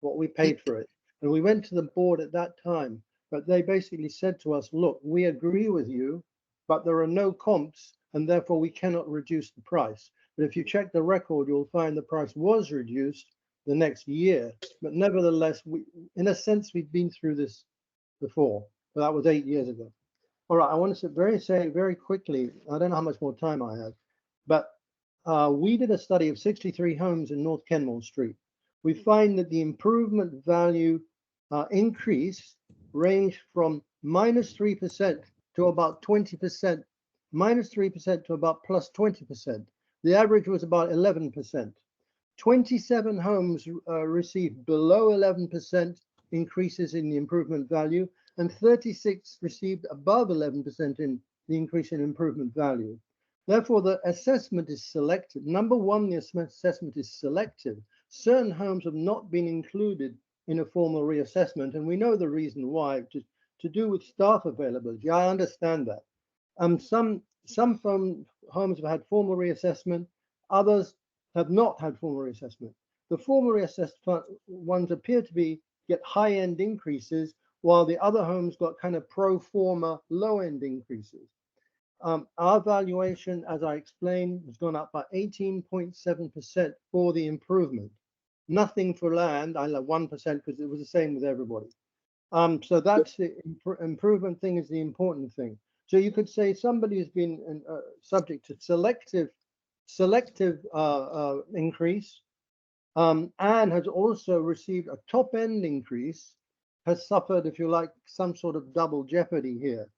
what we paid for it. And we went to the board at that time, but they basically said to us, look, we agree with you, but there are no comps, and therefore we cannot reduce the price. But if you check the record, you'll find the price was reduced the next year. But nevertheless, in a sense, we've been through this before. But that was 8 years ago. All right, I want to say very quickly, I don't know how much more time I have, but we did a study of 63 homes in North Kenmore Street. We find that the improvement value increase ranged from -3% to about 20%, -3% to about plus 20%. The average was about 11%. 27 homes received below 11% increases in the improvement value, and 36 received above 11% in the increase in improvement value. Therefore, the assessment is selective. Number one, the assessment is selective. Certain homes have not been included in a formal reassessment, and we know the reason why, to do with staff availability. I understand that. Some homes have had formal reassessment, others have not had formal reassessment. The formal reassessed ones appear to get high-end increases, while the other homes got kind of pro forma low-end increases. Our valuation, as I explained, has gone up by 18.7% for the improvement. Nothing for land, I love 1% because it was the same with everybody. So that's the improvement thing is the important thing. So you could say somebody has been subject to selective increase and has also received a top end increase, has suffered, if you like, some sort of double jeopardy here.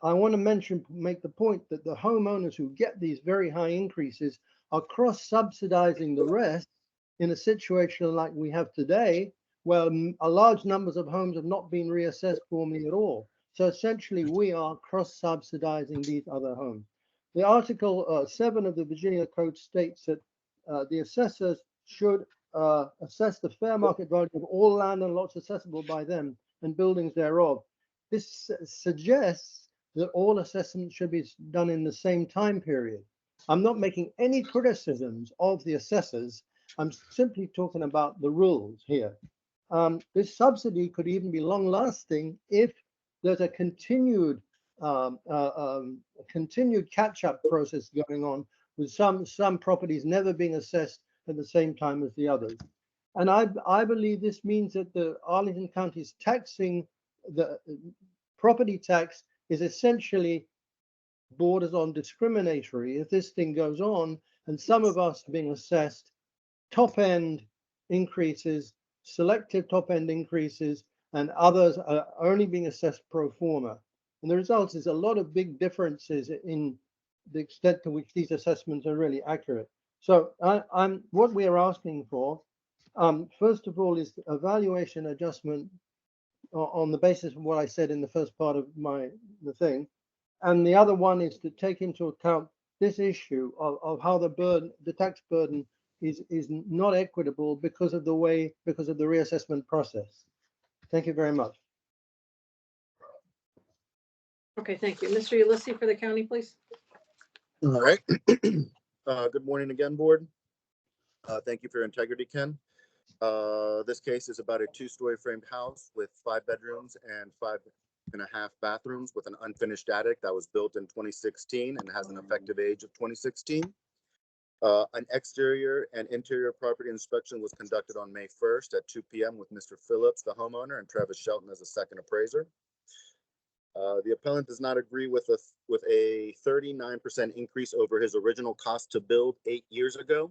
I want to make the point that the homeowners who get these very high increases are cross-subsidizing the rest in a situation like we have today, where a large numbers of homes have not been reassessed formally at all. So essentially, we are cross-subsidizing these other homes. The Article 7 of the Virginia Code states that the assessors should assess the fair market value of all land and lots accessible by them and buildings thereof. This suggests that all assessments should be done in the same time period. I'm not making any criticisms of the assessors. I'm simply talking about the rules here. This subsidy could even be long-lasting if there's a continued catch-up process going on, with some properties never being assessed at the same time as the others. And I believe this means that the Arlington County is taxing the property tax is essentially borders on discriminatory if this thing goes on, and some of us are being assessed top end increases, selective top end increases, and others are only being assessed pro forma. And the result is a lot of big differences in the extent to which these assessments are really accurate. So what we are asking for, first of all, is a valuation adjustment on the basis of what I said in the first part of the thing. And the other one is to take into account this issue of how the tax burden is not equitable because of the reassessment process. Thank you very much. Okay, thank you. Mr. Ulysses for the county, please. All right. Good morning again, board. Thank you for your integrity, Ken. This case is about a 2-story framed house with 5 bedrooms and 5.5 bathrooms with an unfinished attic that was built in 2016 and has an effective age of 2016. An exterior and interior property inspection was conducted on May 1st at 2 p.m. with Mr. Phillips, the homeowner, and Travis Shelton as a second appraiser. The appellant does not agree with a 39% increase over his original cost to build 8 years ago.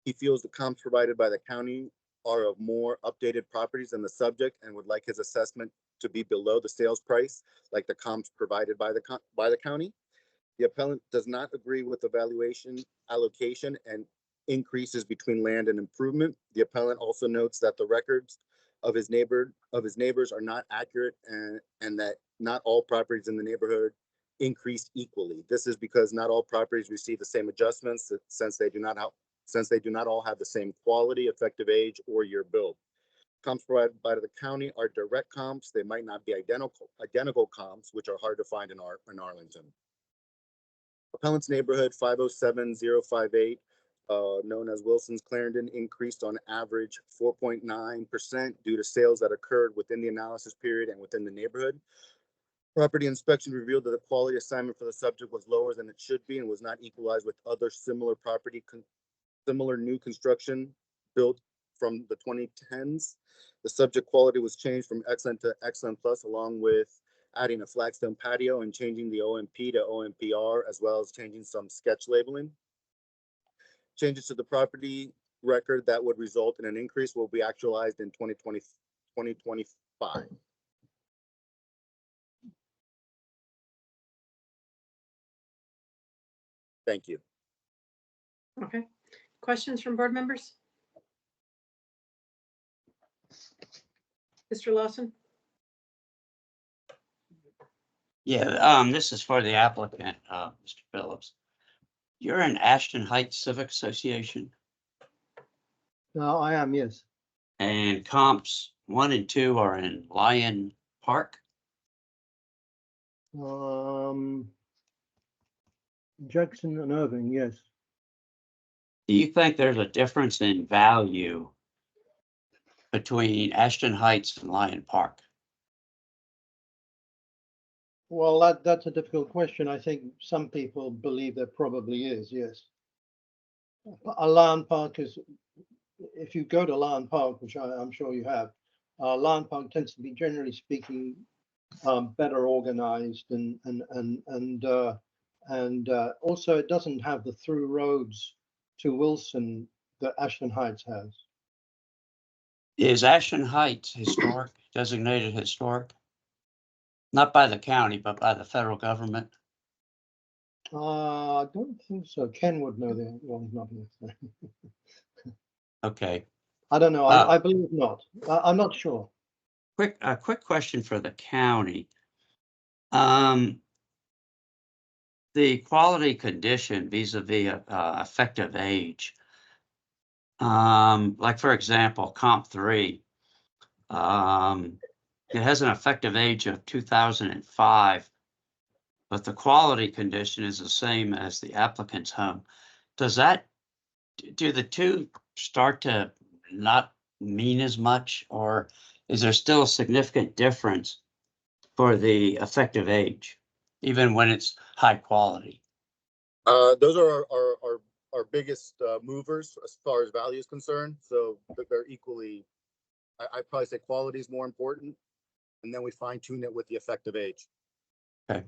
He feels the comps provided by the county are of more updated properties than the subject and would like his assessment to be below the sales price, like the comps provided by the county. The appellant does not agree with the valuation, allocation, and increases between land and improvement. The appellant also notes that the records of his neighbors are not accurate and that not all properties in the neighborhood increased equally. This is because not all properties receive the same adjustments since they do not all have the same quality, effective age, or year build. Comps provided by the county are direct comps. They might not be identical comps, which are hard to find in Arlington. Appellant's neighborhood 507058, known as Wilson's Clarendon, increased on average 4.9% due to sales that occurred within the analysis period and within the neighborhood. Property inspection revealed that the quality assignment for the subject was lower than it should be and was not equalized with other similar new construction built from the 2010s. The subject quality was changed from excellent to excellent plus, along with adding a flagstone patio and changing the OMP to OMPR, as well as changing some sketch labeling. Changes to the property record that would result in an increase will be actualized in 2025. Thank you. Okay. Questions from board members? Mr. Lawson? Yeah, this is for the applicant, Mr. Phillips. You're in Ashton Heights Civic Association, No, I am, yes. and comps 1 and 2 are in Lyon Park. Jackson and Irving, yes. Do you think there's a difference in value between Ashton Heights and Lyon Park? Well, that's a difficult question. I think some people believe there probably is, yes. Lyon Park is, if you go to Lyon Park, which I'm sure you have, Lyon Park tends to be, generally speaking, better organized and also it doesn't have the through roads to Wilson that Ashton Heights has. Is Ashton Heights historic, designated historic? Not by the county, but by the federal government? I don't think so. Ken would know that. Well, he's not here. Okay. I don't know. I believe not. I'm not sure. Quick question for the county. The quality condition vis-a-vis effective age. Like for example, comp 3, it has an effective age of 2005, but the quality condition is the same as the applicant's home. Do the two start to not mean as much, or is there still a significant difference for the effective age, even when it's high quality? Those are our biggest movers as far as value is concerned. So they're equally, I'd probably say quality is more important, and then we fine tune it with the effective age. Okay,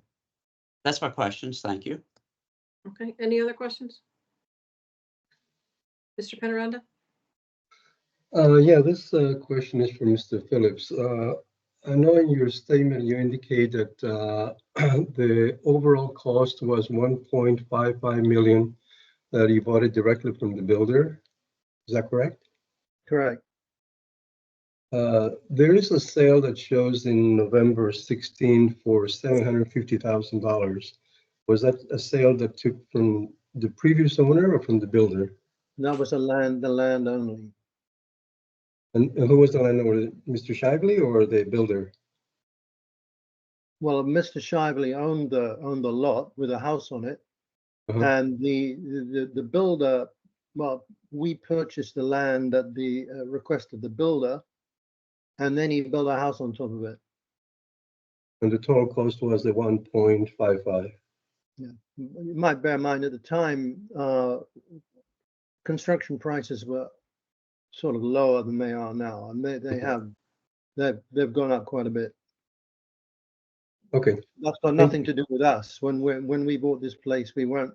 that's my questions. Thank you. Okay, any other questions? Mr. Penaranda? Yeah, this question is for Mr. Phillips. I know in your statement you indicate that the overall cost was 1.55 million that you bought it directly from the builder. Is that correct? Correct. There is a sale that shows in November 16 for $750,000. Was that a sale that took from the previous owner or from the builder? That was the land only. And who was the landlord? Mr. Shively or the builder? Well, Mr. Shively owned the lot with a house on it, and the builder. Well, we purchased the land at the request of the builder, and then he built a house on top of it. And the total cost was the 1.55. Yeah, you might bear in mind at the time, construction prices were sort of lower than they are now, and they've gone up quite a bit. Okay, That's got nothing to do with us. When we bought this place, we weren't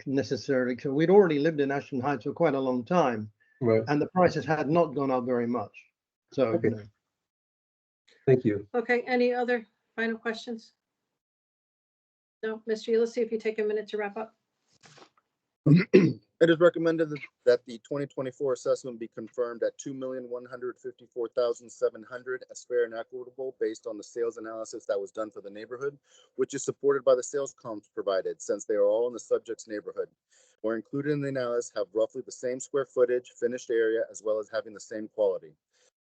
necessarily, so we'd already lived in Ashton Heights for quite a long time, right. and the prices had not gone up very much. So, Okay. you know. Thank you. Okay, any other final questions? No, Mr. Ulysses, if you take a minute to wrap up. It is recommended that the 2024 assessment be confirmed at $2,154,700 as fair and equitable based on the sales analysis that was done for the neighborhood, which is supported by the sales comps provided since they are all in the subject's neighborhood. Or included in the analysis have roughly the same square footage, finished area, as well as having the same quality.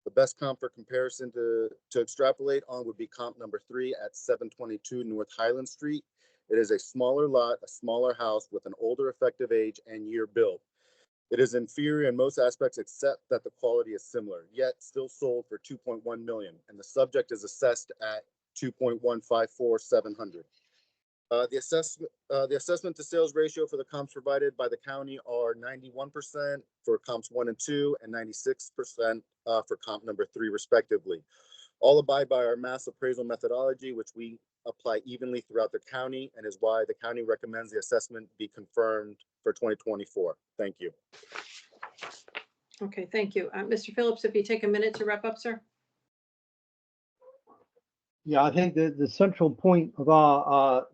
The best comp for comparison to extrapolate on would be comp number 3 at 722 North Highland Street. It is a smaller lot, a smaller house with an older effective age and year built. It is inferior in most aspects except that the quality is similar, yet still sold for $2.1 million, and the subject is assessed at $2.154,700. The assessment to sales ratio for the comps provided by the county are 91% for comps 1 and 2 and 96% for comp number 3 respectively. All abide by our mass appraisal methodology, which we apply evenly throughout the county, and is why the county recommends the assessment be confirmed for 2024. Thank you. Okay, thank you. Mr. Phillips, if you take a minute to wrap up, sir. Yeah, I think the central point of our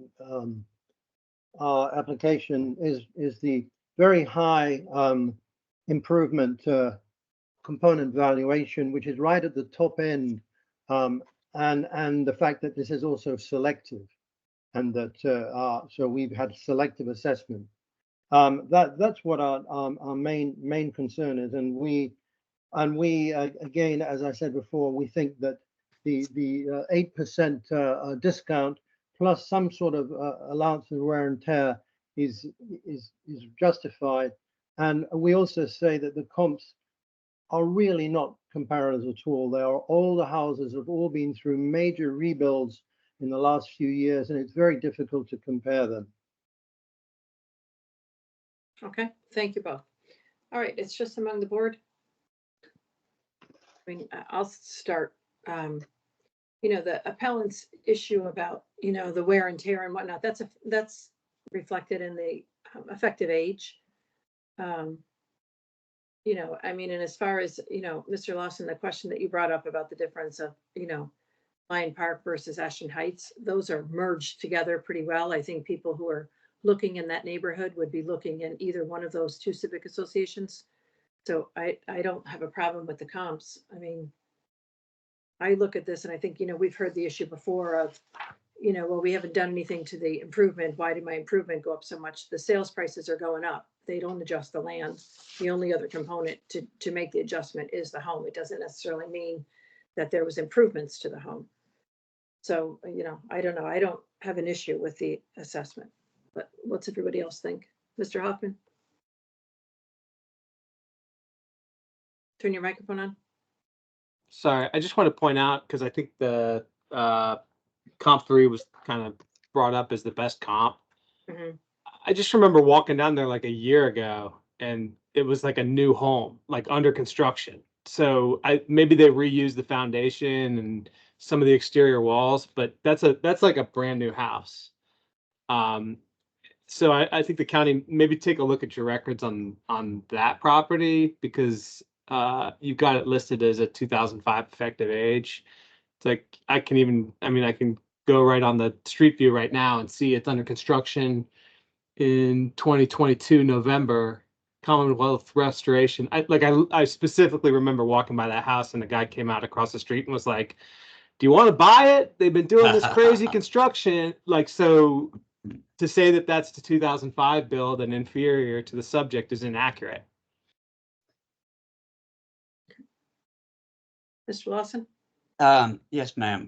application is the very high improvement component valuation, which is right at the top end, and the fact that this is also selective, and that so we've had selective assessment. That's what our main concern is, and we again, as I said before, we think that the 8% discount plus some sort of allowance of wear and tear is justified, and we also say that the comps are really not comparators at all. They are older houses, have all been through major rebuilds in the last few years, and it's very difficult to compare them. Okay, thank you both. All right, it's just among the board. I mean, I'll start. You know, the appellant's issue about, you know, the wear and tear and whatnot, that's reflected in the effective age. You know, I mean, and as far as, you know, Mr. Lawson, the question that you brought up about the difference of, you know, Lion Park versus Ashton Heights, those are merged together pretty well. I think people who are looking in that neighborhood would be looking in either one of those two civic associations. So I don't have a problem with the comps. I mean, I look at this and I think, you know, we've heard the issue before of, you know, well, we haven't done anything to the improvement. Why did my improvement go up so much? The sales prices are going up. They don't adjust the land. The only other component to make the adjustment is the home. It doesn't necessarily mean that there was improvements to the home. So, you know, I don't know. I don't have an issue with the assessment, but what's everybody else think? Mr. Hoffman? Turn your microphone on. Sorry, I just want to point out, because I think the comp 3 was kind of brought up as the best comp. Mm-hmm. I just remember walking down there like a year ago, and it was like a new home, like under construction. So maybe they reused the foundation and some of the exterior walls, but that's like a brand new house. So I think the county maybe take a look at your records on that property, because you've got it listed as a 2005 effective age. It's like I can go right on the street view right now and see it's under construction in 2022 November, Commonwealth Restoration. I specifically remember walking by that house and the guy came out across the street and was like, "Do you want to buy it? They've been doing this crazy construction." Like, so to say that that's the 2005 build and inferior to the subject is inaccurate. Mr. Lawson? Yes, ma'am.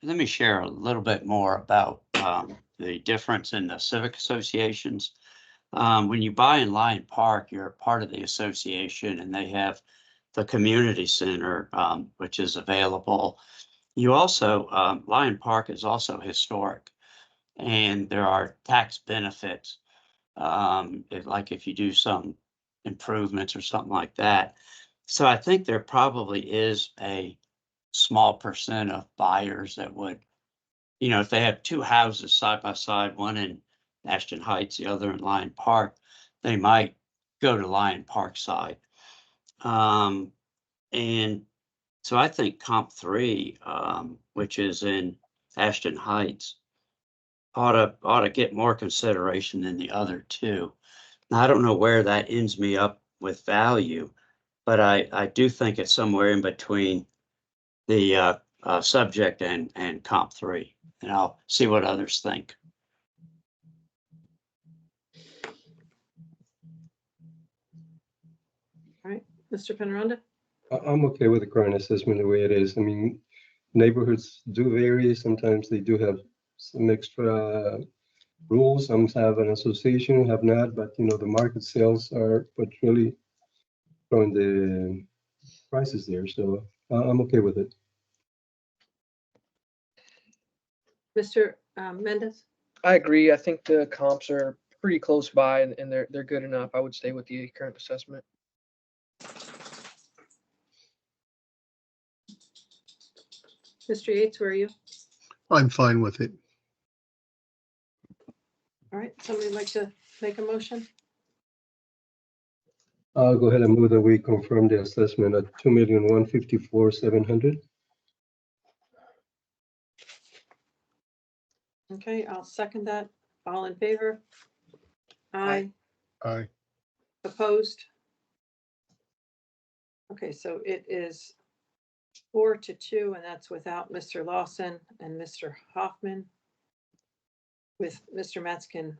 Let me share a little bit more about the difference in the civic associations. When you buy in Lion Park, you're part of the association, and they have the community center, which is available. You also, Lion Park is also historic, and there are tax benefits. Like if you do some improvements or something like that. So I think there probably is a small percent of buyers that would, you know, if they have two houses side by side, one in Ashton Heights, the other in Lion Park, they might go to Lion Park side. And so I think comp 3, which is in Ashton Heights, ought to get more consideration than the other two. Now, I don't know where that ends me up with value, but I do think it's somewhere in between the subject and comp 3, and I'll see what others think. All right, Mr. Penaranda? I'm okay with the current assessment the way it is. I mean, neighborhoods do vary. Sometimes they do have some extra rules. Some have an association, have not, but you know, the market sales are what really throwing the prices there. So I'm okay with it. Mr. Mendez? I agree. I think the comps are pretty close by and they're good enough. I would stay with the current assessment. Mr. Yates, where are you? I'm fine with it. All right, somebody like to make a motion? I'll go ahead and move that we confirm the assessment at 2,154,700. Okay, I'll second that. All in favor? Aye. Aye. Opposed? Okay, so it is 4-2, and that's without Mr. Lawson and Mr. Hoffman, with Mr. Matzkin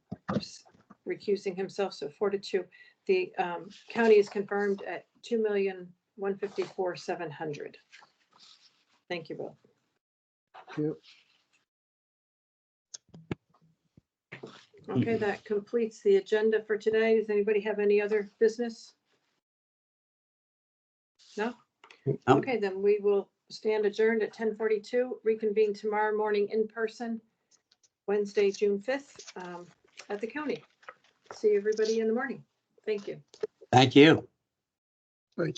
recusing himself, so 4-2. The county is confirmed at 2,154,700. Thank you both. Thank you. Okay, that completes the agenda for today. Does anybody have any other business? No? Okay, then we will stand adjourned at 10:42, reconvene tomorrow morning in person, Wednesday, June 5th, at the county. See everybody in the morning. Thank you. Thank you.